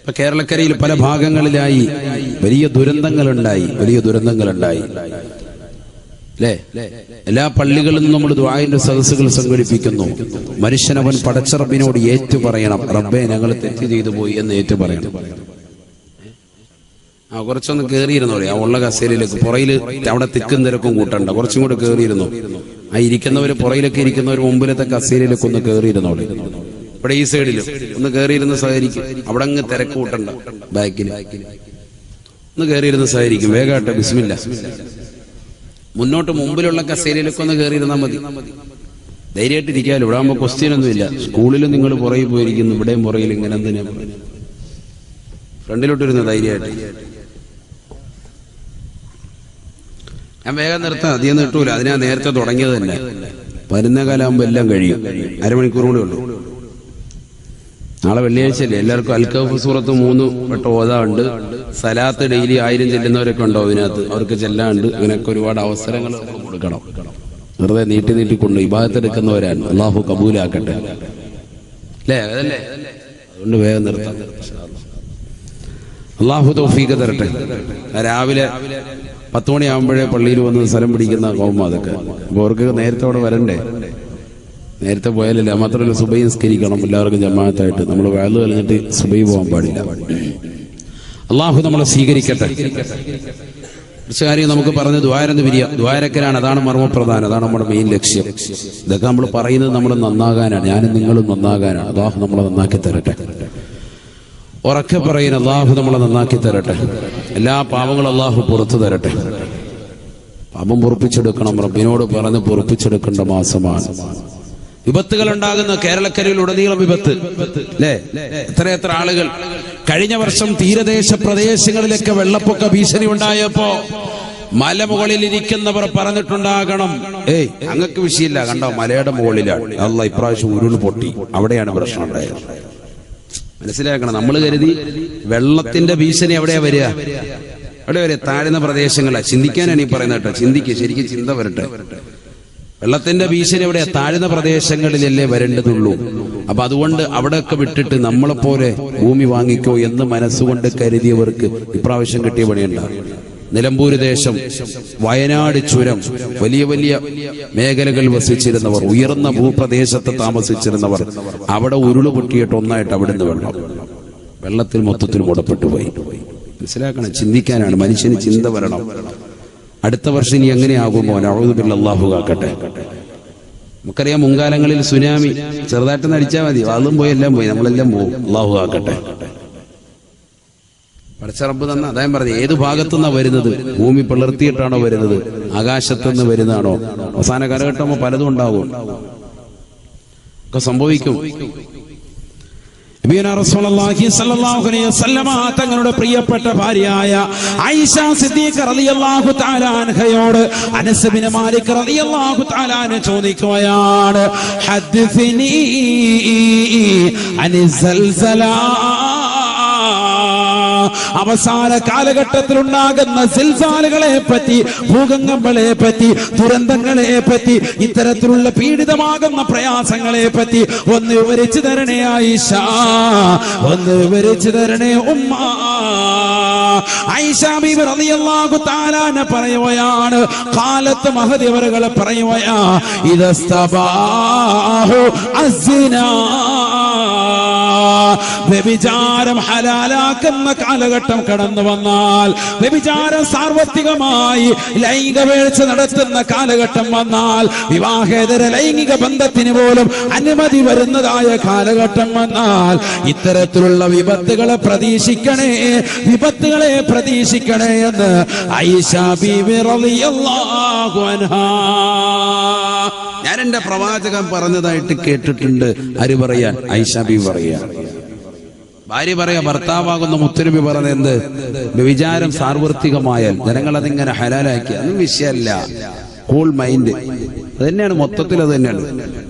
ഇപ്പൊ കേരളക്കരയിൽ പല ഭാഗങ്ങളിലായി വലിയ ദുരന്തങ്ങളുണ്ടായി. അല്ലേ? എല്ലാ പള്ളികളിലും നമ്മൾ ദുആഇന്റെ സദസ്സുകൾ സംഘടിപ്പിക്കുന്നു. മനുഷ്യനവൻ പടച്ചറബിനോട് ഏറ്റു പറയണം, റബ്ബേ ഞങ്ങൾ തെറ്റ് ചെയ്തു പോയി എന്ന് ഏറ്റു പറയണം. കുറച്ചൊന്ന് കേറിയിരുന്നോ, ആ ഉള്ള കസേരയിലേക്ക്. പുറയില് അവിടെ തിക്കും തിരക്കും കൂട്ടണ്ട, കുറച്ചും കൂടെ കേറിയിരുന്നു. ആ ഇരിക്കുന്നവര്, പുറയിലൊക്കെ ഇരിക്കുന്നവര് മുമ്പിലത്തെ കസേരയിലേക്ക് ഒന്ന് കേറിയിരുന്നോളെ. ഇവിടെ ഈ സൈഡിലും ഒന്ന് കേറിയിരുന്ന് സഹകരിക്കും. അവിടെ അങ്ങ് തിരക്ക് കൂട്ടണ്ട, ബാക്കിൽ ഒന്ന് കേറിയിരുന്ന് സഹകരിക്കും. വേഗാട്ടെ, ബിസ്മില്ല. മുന്നോട്ട് മുമ്പിലുള്ള കസേരയിലേക്ക് ഒന്ന് കേറിയിരുന്നാൽ മതി. ധൈര്യമായിട്ടിരിക്കാമല്ലോ. ഇവിടെ ആകുമ്പോ ക്വസ്റ്റ്യൻ ഒന്നുമില്ല. സ്കൂളിലും നിങ്ങൾ പുറകിൽ പോയിരിക്കുന്നു, ഇവിടെയും പുറകിൽ. ഇങ്ങനെ എന്തിനാ ഫ്രണ്ടിലോട്ടിരുന്ന് ധൈര്യമായിട്ട്? ഞാൻ വേഗം നിർത്താം, അധികം നീട്ടൂല. അതിനാ നേരത്തെ തുടങ്ങിയത് തന്നെ. 11 കാലാകുമ്പോ എല്ലാം കഴിയും. അരമണിക്കൂർ കൂടെ ഉള്ളൂ. നാളെ വെള്ളിയാഴ്ചയല്ലേ, എല്ലാവർക്കും അൽക്കഹഫ് സൂറത്ത് 3 വട്ടം ഓതാണ്ട്. സലാത്ത് ഡെയിലി 1000 ചെല്ലുന്നവരൊക്കെ ഉണ്ടോ അതിനകത്ത്? അവർക്ക് ചെല്ലാണ്ട്. അങ്ങനെയൊക്കെ ഒരുപാട് അവസരങ്ങൾ കൊടുക്കണം. വെറുതെ നീട്ടി കൊണ്ട് ഇബാദത്തെടുക്കുന്നവരാണ്. അള്ളാഹു കബൂലാക്കട്ടെ, അല്ലേ? അതല്ലേ? അതുകൊണ്ട് വേഗം നിർത്താം. അള്ളാഹു തൗഫീഖ് തരട്ടെ. രാവിലെ 10 മണിയാകുമ്പോഴേ പള്ളിയിൽ വന്ന് സ്ഥലം പിടിക്കുന്ന കൗമ അതൊക്കെ. അപ്പൊ അവർക്ക് നേരത്തെ അവിടെ വരണ്ടേ? നേരത്തെ പോയാലല്ലേ. മാത്രമല്ല സുബൈ നിസ്കരിക്കണം എല്ലാവർക്കും ജമാഅത്തായിട്ട്. നമ്മൾ വഅദ് കഴിഞ്ഞിട്ട് സുബൈ പോകാൻ പാടില്ല. അള്ളാഹു നമ്മളെ സ്വീകരിക്കട്ടെ. കുറച്ച് കാര്യം നമുക്ക് പറഞ്ഞ് ദ്വാരന്ന് പിരിയാം. ദ്വാരക്കലാണ്, അതാണ് മർമ്മപ്രധാനം, അതാണ് നമ്മുടെ മെയിൻ ലക്ഷ്യം. ഇതൊക്കെ നമ്മൾ പറയുന്നത് നമ്മൾ നന്നാകാനാണ്, ഞാനും നിങ്ങളും നന്നാകാനാണ്. അള്ളാഹു നമ്മളെ നന്നാക്കി തരട്ടെ. ഉറക്കെ പറയുന്ന അള്ളാഹു നമ്മളെ നന്നാക്കി തരട്ടെ. എല്ലാ പാപങ്ങളും അള്ളാഹു പുറത്തു തരട്ടെ. പാപം പൊറുപ്പിച്ചെടുക്കണം, റബ്ബിനോട് പറഞ്ഞ് പൊറുപ്പിച്ചെടുക്കേണ്ട മാസമാണ്. വിപത്തുകൾ ഉണ്ടാകുന്ന കേരളക്കരയിൽ ഉടനീളം വിപത്ത്, അല്ലേ? എത്ര ആളുകൾ കഴിഞ്ഞ വർഷം തീരദേശ പ്രദേശങ്ങളിലൊക്കെ വെള്ളപ്പൊക്ക ഭീഷണി ഉണ്ടായപ്പോ മലമുകളിൽ ഇരിക്കുന്നവർ പറഞ്ഞിട്ടുണ്ടാകണം, അങ്ങക്ക് വിഷയമില്ല, കണ്ടോ മലയുടെ മുകളിലാണ്. അല്ലാഹ് ഇപ്രാവശ്യം ഉരുൾ പൊട്ടി, അവിടെയാണ് പ്രശ്നം ഉണ്ടായത്. മനസ്സിലാക്കണം. നമ്മൾ കരുതി വെള്ളത്തിന്റെ ഭീഷണി എവിടെയാ വരിക? എവിടെ വരിക? താഴ്ന്ന പ്രദേശങ്ങളാ. ചിന്തിക്കാനാണ് ഈ പറയുന്നത് കേട്ടോ. ചിന്തിക്കുക, ശരിക്കും ചിന്ത വരട്ടെ. വെള്ളത്തിന്റെ ഭീഷണി എവിടെയാ? താഴ്ന്ന പ്രദേശങ്ങളിലല്ലേ വരേണ്ടതുള്ളൂ. അപ്പൊ അതുകൊണ്ട് അവിടെയൊക്കെ വിട്ടിട്ട് നമ്മളെപ്പോലെ ഭൂമി വാങ്ങിക്കോ എന്ന് മനസ്സുകൊണ്ട് കരുതിയവർക്ക് ഇപ്രാവശ്യം കിട്ടിയ പണിയുണ്ടാവും. നിലമ്പൂര് ദേശം, വയനാട് ചുരം, വലിയ വലിയ മേഖലകൾ വസിച്ചിരുന്നവർ, ഉയർന്ന ഭൂപ്രദേശത്ത് താമസിച്ചിരുന്നവർ, അവിടെ ഉരുള് പൊട്ടിയിട്ട് ഒന്നായിട്ട് അവിടുന്ന് വെള്ളത്തിൽ മൊത്തത്തിൽ മുടപ്പെട്ടു പോയി. മനസ്സിലാക്കണം, ചിന്തിക്കാനാണ്. മനുഷ്യന് ചിന്ത വരണം. അടുത്ത വർഷം ഇനി എങ്ങനെയാകുമോ? നഊദു ബില്ലാഹി, അല്ലാഹു കാക്കട്ടെ. നമുക്കറിയാം മുൻകാലങ്ങളിൽ സുനാമി ചെറുതായിട്ട് നടിച്ചാൽ മതി, അതും പോയി എല്ലാം പോയി, നമ്മളെല്ലാം പോകും. അല്ലാഹു കാക്കട്ടെ. പടച്ച റബ്ബ് തന്നെ അദ്ദേഹം പറഞ്ഞു, ഏത് ഭാഗത്തുനിന്നാണ് വരുന്നത്? ഭൂമി പിളർത്തിയിട്ടാണോ വരുന്നത്? ആകാശത്തുനിന്ന് വരുന്നതാണോ? അവസാന കാലഘട്ടമോ പലതും ഉണ്ടാകും, ഒക്കെ സംഭവിക്കും. റസൂലുള്ളാഹി സ്വല്ലല്ലാഹു അലൈഹി വസല്ലമ തങ്ങളുടെ പ്രിയപ്പെട്ട ഭാര്യയായ ആയിഷ സിദ്ദീഖ റളിയല്ലാഹു തആല അൻഹയോട് അനസ് ബിൻ മാലിക് റളിയല്ലാഹു തആല അൻഹു ചോദിക്കുകയാണ്, ഹദ്ദിസ്നി അനി സൽസലാ, അവസാന കാലഘട്ടത്തിൽ ഉണ്ടാകുന്ന സിൽസാലുകളെ പറ്റി, ഭൂകമ്പങ്ങളെ പറ്റി, ദുരന്തങ്ങളെ പറ്റി, ഇത്തരത്തിലുള്ള പീഡിതമാകുന്ന പ്രയാസങ്ങളെ പറ്റി ഒന്ന് വിവരിച്ചു തരണേ ആയിഷ, ഒന്ന് വിവരിച്ചു തരണേ ഉമ്മ. ആയിഷ ബീബി റളിയല്ലാഹു തആല പറയുകയാണ്, കാലത്ത് മഹദി അവറുകൾ പറയുകയാ, ഇദസ്തബാഹു അസ്സിനാ, വ്യഭിചാരം ഹലാലാക്കുന്ന കാലഘട്ടം കടന്നു വന്നാൽ, വ്യഭിചാരം സാർവത്രികമായി ലൈംഗിക വീഴ്ച നടത്തുന്ന കാലഘട്ടം വന്നാൽ, വിവാഹേതര ലൈംഗിക ബന്ധത്തിന് പോലും അനുമതി വരുന്നതായ കാലഘട്ടം വന്നാൽ, ഇത്തരത്തിലുള്ള വിപത്തുകളെ പ്രതീക്ഷിക്കണേ, വിപത്തുകളെ പ്രതീക്ഷിക്കണേ എന്ന് ആയിഷ ബീവി റളിയല്ലാഹു അൻഹാ. ഞാൻ എന്റെ പ്രവാചകൻ പറഞ്ഞതായിട്ട് കേട്ടിട്ടുണ്ട്. ആര് പറയാൻ? ആയിഷ ബീവി പറയാ. ഭാര്യ പറയാ, ഭർത്താവാകുന്ന മുത്തുനബി പറഞ്ഞ എന്ത്? വ്യഭിചാരം സാർവത്രികമായാൽ ജനങ്ങൾ അതിങ്ങനെ ഹലാലാക്കി, അതൊന്നും വിഷയമല്ല. കൂൾ മൈൻഡ്, അത് തന്നെയാണ് മൊത്തത്തിൽ. അത് തന്നെയാണ്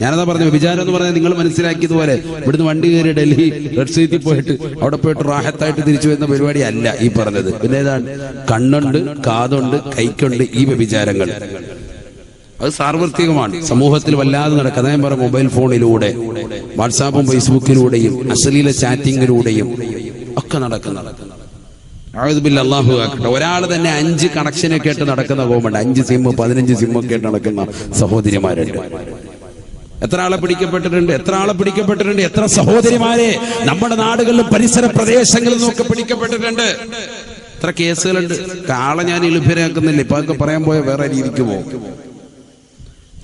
ഞാനതാ പറഞ്ഞു. വ്യഭിചാരം എന്ന് പറഞ്ഞാൽ നിങ്ങൾ മനസ്സിലാക്കിയതുപോലെ ഇവിടുന്ന് വണ്ടി കയറി ഡൽഹി റെഡ് സീറ്റിൽ പോയിട്ട് അവിടെ പോയിട്ട് റാഹത്തായിട്ട് തിരിച്ചു വരുന്ന പരിപാടി അല്ല ഈ പറഞ്ഞത്. പിന്നെ ഏതാണ്? കണ്ണുണ്ട്, കാതുണ്ട്, കൈക്കുണ്ട്, ഈ വ്യഭിചാരങ്ങൾ അത് സാർവത്രികമാണ്. സമൂഹത്തിൽ വല്ലാതെ നടക്കുന്നത്. ഞാൻ പറയാം, മൊബൈൽ ഫോണിലൂടെ, വാട്സാപ്പും ഫേസ്ബുക്കിലൂടെയും അശ്ലീല ചാറ്റിങ്ങിലൂടെയും ഒക്കെ നടക്കുന്നത്. അല്ലാഹു ആക്കട്ടെ. ഒരാൾ തന്നെ 5 കണക്ഷനൊക്കെ ആയിട്ട് നടക്കുന്ന കോമുണ്ട്. 5 സിം 15 സിം ഒക്കെ ആയിട്ട് നടക്കുന്ന സഹോദരിമാരുണ്ട്. എത്ര ആളെ പിടിക്കപ്പെട്ടിട്ടുണ്ട്, എത്ര ആളെ പിടിക്കപ്പെട്ടിട്ടുണ്ട്, എത്ര സഹോദരിമാരെ നമ്മുടെ നാടുകളിലും പരിസര പ്രദേശങ്ങളിലും ഒക്കെ പിടിക്കപ്പെട്ടിട്ടുണ്ട്. എത്ര കേസുകളുണ്ട്. കാളെ ഞാൻ എളുപ്പരാക്കുന്നില്ല, ഇപ്പൊ അതൊക്കെ പറയാൻ പോയ വേറെ രീതിക്ക് പോകും.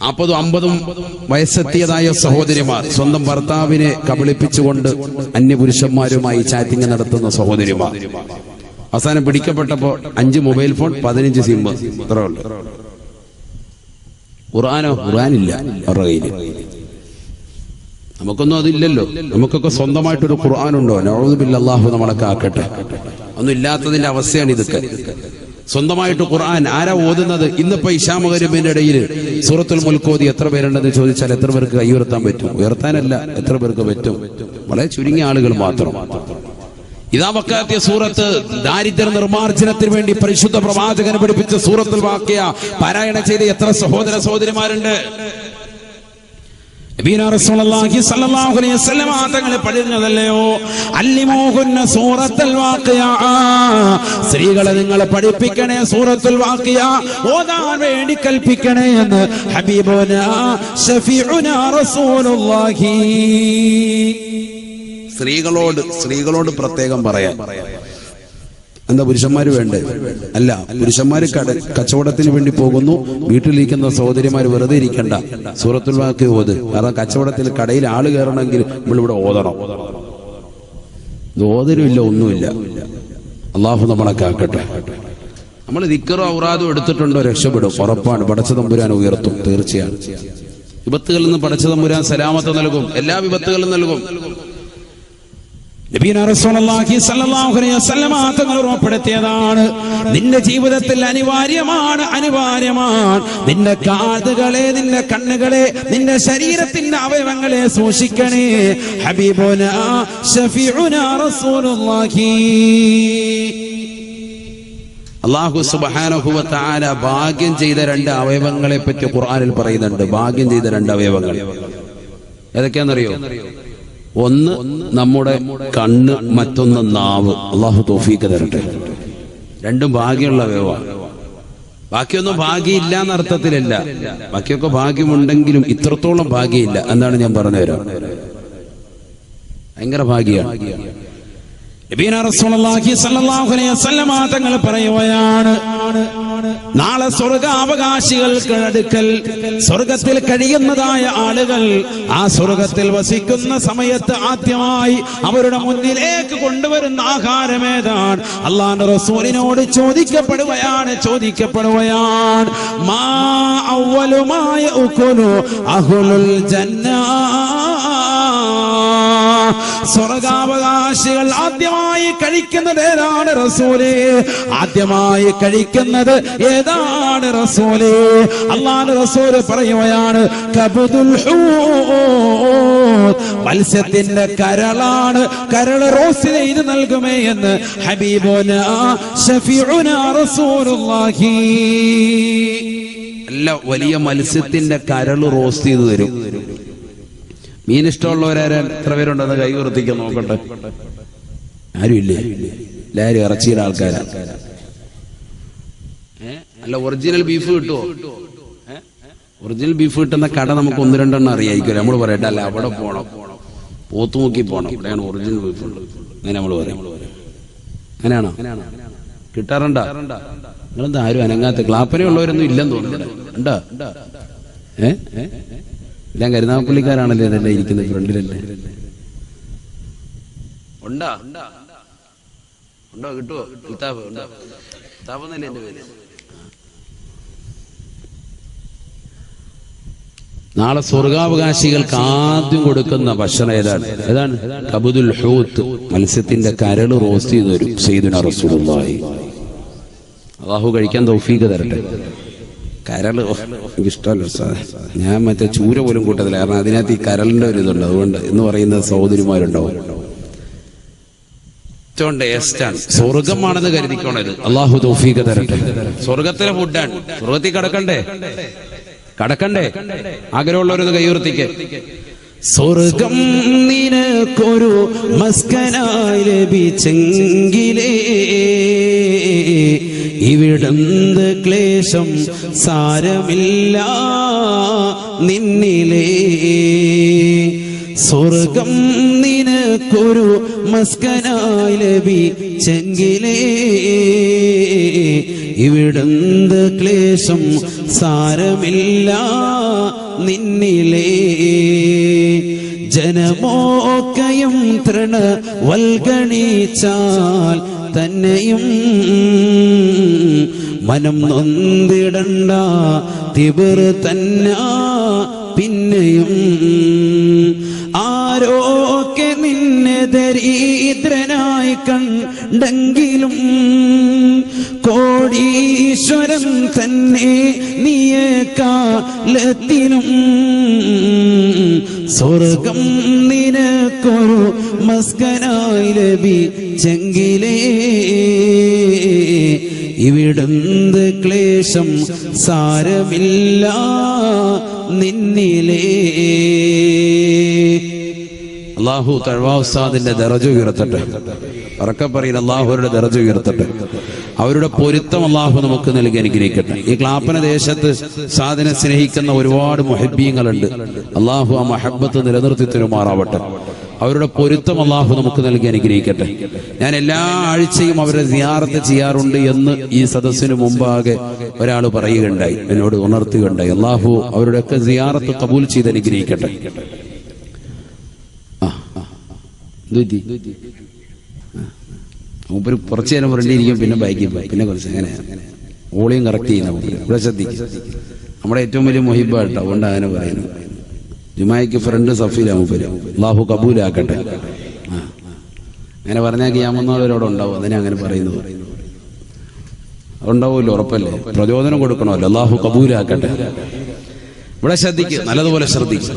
40 50 വയസ്സെത്തിയതായ സഹോദരിമാർ സ്വന്തം ഭർത്താവിനെ കബളിപ്പിച്ചുകൊണ്ട് അന്യപുരുഷന്മാരുമായി ചാറ്റിംഗ് നടത്തുന്ന സഹോദരിമാർ. അവസാനം പിടിക്കപ്പെട്ടപ്പോ 5 മൊബൈൽ ഫോൺ, 15 സിം. ഇത്ര ഉള്ളു. ഖുർആനോ? ഖുർആനില്ല അവരുടെ കയ്യില്. നമുക്കൊന്നും അതില്ലല്ലോ. നമുക്കൊക്കെ സ്വന്തമായിട്ടൊരു ഖുർആനുണ്ടോ? നഊദു ബില്ലാഹി, അല്ലാഹു നമ്മളൊക്കെ ആക്കട്ടെ. ഒന്നും ഇല്ലാത്തതിന്റെ അവസ്ഥയാണ് ഇതൊക്കെ. സ്വന്തമായിട്ട് ഖുർആൻ ആരാ ഓതുന്നത്? ഇന്നിപ്പോ ഇശാ മഗ്‌രിബിന്റെ ഇടയിൽ സൂറത്തുൽ മുൽക്ക് ഓതി എത്ര പേരുണ്ടെന്ന് ചോദിച്ചാൽ എത്ര പേർക്ക് കൈ ഉയർത്താൻ പറ്റും? ഉയർത്താനല്ല, എത്ര പേർക്ക് പറ്റും? വളരെ ചുരുങ്ങിയ ആളുകൾ മാത്രം. ഇതാ വക്കാത്തിയ സൂറത്ത്, ദാരിദ്ര്യ നിർമ്മാർജ്ജനത്തിന് വേണ്ടി പരിശുദ്ധ പ്രവാചകൻ പഠിപ്പിച്ച സൂറത്തുൽ വാഖിയ പാരായണം ചെയ്ത എത്ര സഹോദര സഹോദരിമാരുണ്ട്. റസൂലുള്ളാഹി സ്വല്ലല്ലാഹു അലൈഹി വസല്ലം തങ്ങളെ പഠിപ്പിച്ചതല്ലയോ, അല്ലിമൂഹുന്ന സൂറത്തുൽ വാഖിയ, സ്ത്രീകളെ നിങ്ങൾ പഠിപ്പിക്കണേ സൂറത്തുൽ വാഖിയ ഓതാൻ വേണ്ടി കൽപ്പിക്കണേ എന്ന് ഹബീബുനാ ശഫീഉനാ റസൂലുള്ളാഹി. സ്ത്രീകളോട് പ്രത്യേകം പറയാൻ. എന്താ, പുരുഷന്മാര് വേണ്ടേ? അല്ല, പുരുഷന്മാര് കച്ചവടത്തിന് വേണ്ടി പോകുന്നു, വീട്ടിലിരിക്കുന്ന സഹോദരിമാര് വെറുതെ ഇരിക്കണ്ട, സൂറത്തുൽ വാഖിയ ഓത്. കാരണം കച്ചവടത്തിൽ കടയിൽ ആള് കയറണമെങ്കിൽ നമ്മളിവിടെ ഓതണം. ഇത് ഓതരുമില്ല, ഒന്നുമില്ല. അള്ളാഹു നമ്മളെ കാക്കട്ടെ. നമ്മൾ ദിക്റും ഔറാദും എടുത്തിട്ടുണ്ടോ രക്ഷപ്പെടും, ഉറപ്പാണ്. പടച്ച തമ്പുരാൻ ഉയർത്തും, തീർച്ചയാണ്. വിപത്തുകളിൽ നിന്ന് പടച്ച തമ്പുരാൻ സലാമത്ത് നൽകും, എല്ലാ വിപത്തുകളും നൽകും. നബിയുനാ റസൂലുള്ളാഹി സ്വല്ലല്ലാഹു അലൈഹി വസല്ലമ തങ്ങൾ ഉറപ്പെടുത്തിയതാണ്, നിന്റെ ജീവിതത്തിൽ അനിവാര്യമാണ് നിന്റെ കാതുകളെ, നിന്റെ കണ്ണുകളെ, നിന്റെ ശരീരത്തിന്റെ അവയവങ്ങളെ സൂക്ഷിക്കണേ. ഹബീബുനാ ശഫീഉനാ റസൂലുള്ളാഹി. അല്ലാഹു സുബ്ഹാനഹു വ തആല ഭാഗ്യം ചെയ്ത രണ്ട് അവയവങ്ങളെ പറ്റി ഖുർആനിൽ പറയുന്നുണ്ട്. ഭാഗ്യം ചെയ്ത രണ്ട് അവയവങ്ങൾ ഏതൊക്കെയാണെന്നറിയോ? ഒന്ന് നമ്മുടെ കണ്ണ്, മറ്റൊന്ന് നാവ്. അള്ളാഹു തൗഫീഖ് തരട്ടെ. രണ്ടും ഭാഗ്യമുള്ള അവയവമാണ്. ബാക്കിയൊന്നും ഭാഗ്യമില്ല എന്നർത്ഥത്തിലല്ല, ബാക്കിയൊക്കെ ഭാഗ്യമുണ്ടെങ്കിലും ഇത്രത്തോളം ഭാഗ്യമില്ല. എന്താണ് ഞാൻ പറഞ്ഞുതരാം. ഭയങ്കര ഭാഗ്യമാണ്. നബിയുനാ റസൂലുള്ളാഹി സ്വല്ലല്ലാഹു അലൈഹി വസല്ലമ തങ്ങൾ പറയുകയാണ്, നാളെ സ്വർഗാവകാശികൾക്ക് അടുക്കൽ സ്വർഗത്തിൽ കഴിയുന്നതായ ആളുകൾ ആ സ്വർഗത്തിൽ വസിക്കുന്ന സമയത്ത് ആദ്യമായി അവരുടെ മുന്നിലേക്ക് കൊണ്ടുവരുന്ന ആഹാരം ഏതാണ്? അല്ലാഹുവിന്റെ റസൂലിനോട് ചോദിക്കപ്പെടുകയാണ് മാ അവ്വലു മാ യഅകുലു അഹ്ലുൽ ജന്നാ. സ്വർഗാവകാശികൾ ആദ്യമായി കഴിക്കുന്നത് ഏതാണ് റസൂലേ? ആദ്യമായി കഴിക്കുന്നത് ഏതാണ് റസൂലേ? അല്ലാഹുവിന്റെ റസൂൽ പറയുകയാണ്, കബദുൽ ഹൂത്, മത്സ്യത്തിന്റെ കരളാണ്. കരൾ റോസ്റ്റ് ചെയ്ത് നൽകുമേ എന്ന് ഹബീബുനാ ശഫീഉനാ റസൂലുള്ളാഹി. നല്ല വലിയ മത്സ്യത്തിന്റെ കരൾ റോസ്റ്റ് ചെയ്ത് തരും. മീൻ ഇഷ്ടമുള്ളവരാരാൻ എത്ര പേരുണ്ടെന്ന് കൈ ഉയർത്തിക്കാൻ നോക്കട്ടെ. ആരുമില്ലേ? എല്ലാവരും ഇറച്ചിയുടെ ആൾക്കാരാ. അല്ല, ഒറിജിനൽ ബീഫ് കിട്ടുമോ? ഒറിജിനൽ ബീഫ് കിട്ടുന്ന കട നമുക്ക് ഒന്ന് രണ്ടെണ്ണം അറിയായിരിക്കും. നമ്മൾ പറയട്ടെ, അല്ല അവിടെ പോണം, പോത്തുമുക്കി പോണം, ഇവിടെയാണ് ഒറിജിനൽ ബീഫ് ഉള്ളത്. അങ്ങനെ നമ്മൾ പറയും. അങ്ങനെയാണോ? കിട്ടാറുണ്ടോ? നിങ്ങളെന്താ ആരും അനങ്ങാത്ത? ക്ലാപ്പനയുള്ളവരൊന്നും ഇല്ലെന്ന് തോന്നുന്നുണ്ട്. ഉണ്ടോ? എല്ലാം കരുനാഗപ്പള്ളിക്കാരാണല്ലേ ഇതെല്ലാം ഇരിക്കുന്നത് ഫ്രണ്ടിലല്ലേ? ഉണ്ടോ? കിട്ടുവോ? കിതാബ് ഉണ്ടോ? കിതാബെന്നല്ലേ എന്റെ പേര്. നാളെ സ്വർഗാവകാശികൾക്ക് ആദ്യം കൊടുക്കുന്ന ഭക്ഷണം ഏതാണ്? കബദുൽ ഹൂത്ത്, മത്സ്യത്തിന്റെ കരൾ റോസ്റ്റ് ചെയ്ത് തരും സയ്യിദുനാ റസൂലുള്ളാഹി. അല്ലാഹു കഴിക്കാൻ തൗഫീഖ് തരട്ടെ. കരള് എനിക്കിഷ്ടമല്ല സാറേ, ഞാൻ മറ്റേ ചൂര പോലും കൂട്ടത്തില്ല. കാരണം അതിനകത്ത് ഈ കരളിന്റെ ഒരു ഇതുണ്ട്. അതുകൊണ്ട് എന്ന് പറയുന്ന സഹോദരിമാരുണ്ടാവും. ഏറ്റവും ടേസ്റ്റാണ്, സ്വർഗമാണെന്ന് കരുതിക്കോണത്. അള്ളാഹു തൗഫീഖ് തരട്ടെ. സ്വർഗത്തിലെ ഫുഡാണ്. സ്വർഗത്തിൽ കടക്കണ്ടേ? ആഗ്രഹമുള്ളവരൊന്ന് കൈയുയർത്തിക്ക്. സ്വർഗം നിനക്കൊരു മസ്കനായി ലഭിച്ചെങ്കിലേ ഇവിടുന്ന് ക്ലേശം സാരമില്ല നിന്നിലേ. സ്വർഗം നിനക്കൊരു മസ്കനായി ലഭിച്ചെങ്കിലേ ഇവിടുന്ന് ക്ലേശം സാരമില്ല നിന്നിലേ. ജനമോക്കയും തൃണ വൽഗണിച്ചാൽ തന്നെയും മനം നൊന്തിടണ്ട തിബർ തന്നെ പിന്നെയും. ആരോക്കെ നിന്നെ ദരിദ്രനായി കണ്ടെങ്കിലും കോടീശ്വരൻ തന്നെ നീയേക്കാലത്തിനും. സ്വർഗം നിനക്കൊരു മസ്കനായി ലഭിച്ചെങ്കിലേ ഇവിടുന്ന് ക്ലേശം സാരമില്ല നിന്നിലേ. അല്ലാഹു തഅ്വാ ഉസ്താദിന്റെ ദറജ ഉയർത്തട്ടെ. ഉറക്കെ പറയുന്ന അല്ലാഹുവിന്റെ ദറജ ഉയർത്തട്ടെ. അവരുടെ പൊരുത്തം അല്ലാഹു നമുക്ക് നൽകി അനുഗ്രഹിക്കട്ടെ. ഈ ക്ലാപ്പന ദേശത്ത് സാദിനെ സ്നേഹിക്കുന്ന ഒരുപാട് മുഹബ്ബീങ്ങളുണ്ട്. അല്ലാഹു ആ മഹബ്ബത്ത് നിലനിർത്തി തരുമാറാവട്ടെ. അവരുടെ പൊരുത്തം അല്ലാഹു നമുക്ക് നൽകി അനുഗ്രഹിക്കട്ടെ. ഞാൻ എല്ലാ ആഴ്ചയും അവരെ സിയാറത്ത് ചെയ്യാറുണ്ട് എന്ന് ഈ സദസ്സിന് മുമ്പാകെ ഒരാൾ പറയുകയുണ്ടായി, എന്നോട് ഉണർത്തുകയുണ്ടായി. അല്ലാഹു അവരുടെയൊക്കെ സിയാറത്ത് കബൂൽ ചെയ്ത് അനുഗ്രഹിക്കട്ടെ. മൂപ്പര് കുറച്ചു നേരം ഫ്രണ്ടിരിക്കും, പിന്നെ ബൈക്കിൽ പോയി, പിന്നെ കുറച്ച് അങ്ങനെ ഓളിയും കറക്റ്റ് ചെയ്യുന്ന ഇവിടെ ശ്രദ്ധിക്കും. നമ്മുടെ ഏറ്റവും വലിയ മുഹിബാട്ടോ, അതുകൊണ്ട് അങ്ങനെ പറയുന്നു. ജുമായ്ക്ക് ഫ്രണ്ട് സഫീല മൂപ്പര്. അല്ലാഹു കബൂലാക്കട്ടെ. അങ്ങനെ പറഞ്ഞാൽ ഖിയാമത്ത് ഉണ്ടാവും. അതിനെ അങ്ങനെ പറയുന്നത് ഉണ്ടാവുമല്ലോ, ഉറപ്പല്ലേ? പ്രചോദനം കൊടുക്കണമല്ലോ. അല്ലാഹു കബൂലാക്കട്ടെ. ഇവിടെ ശ്രദ്ധിക്കുക, നല്ലതുപോലെ ശ്രദ്ധിക്കുക.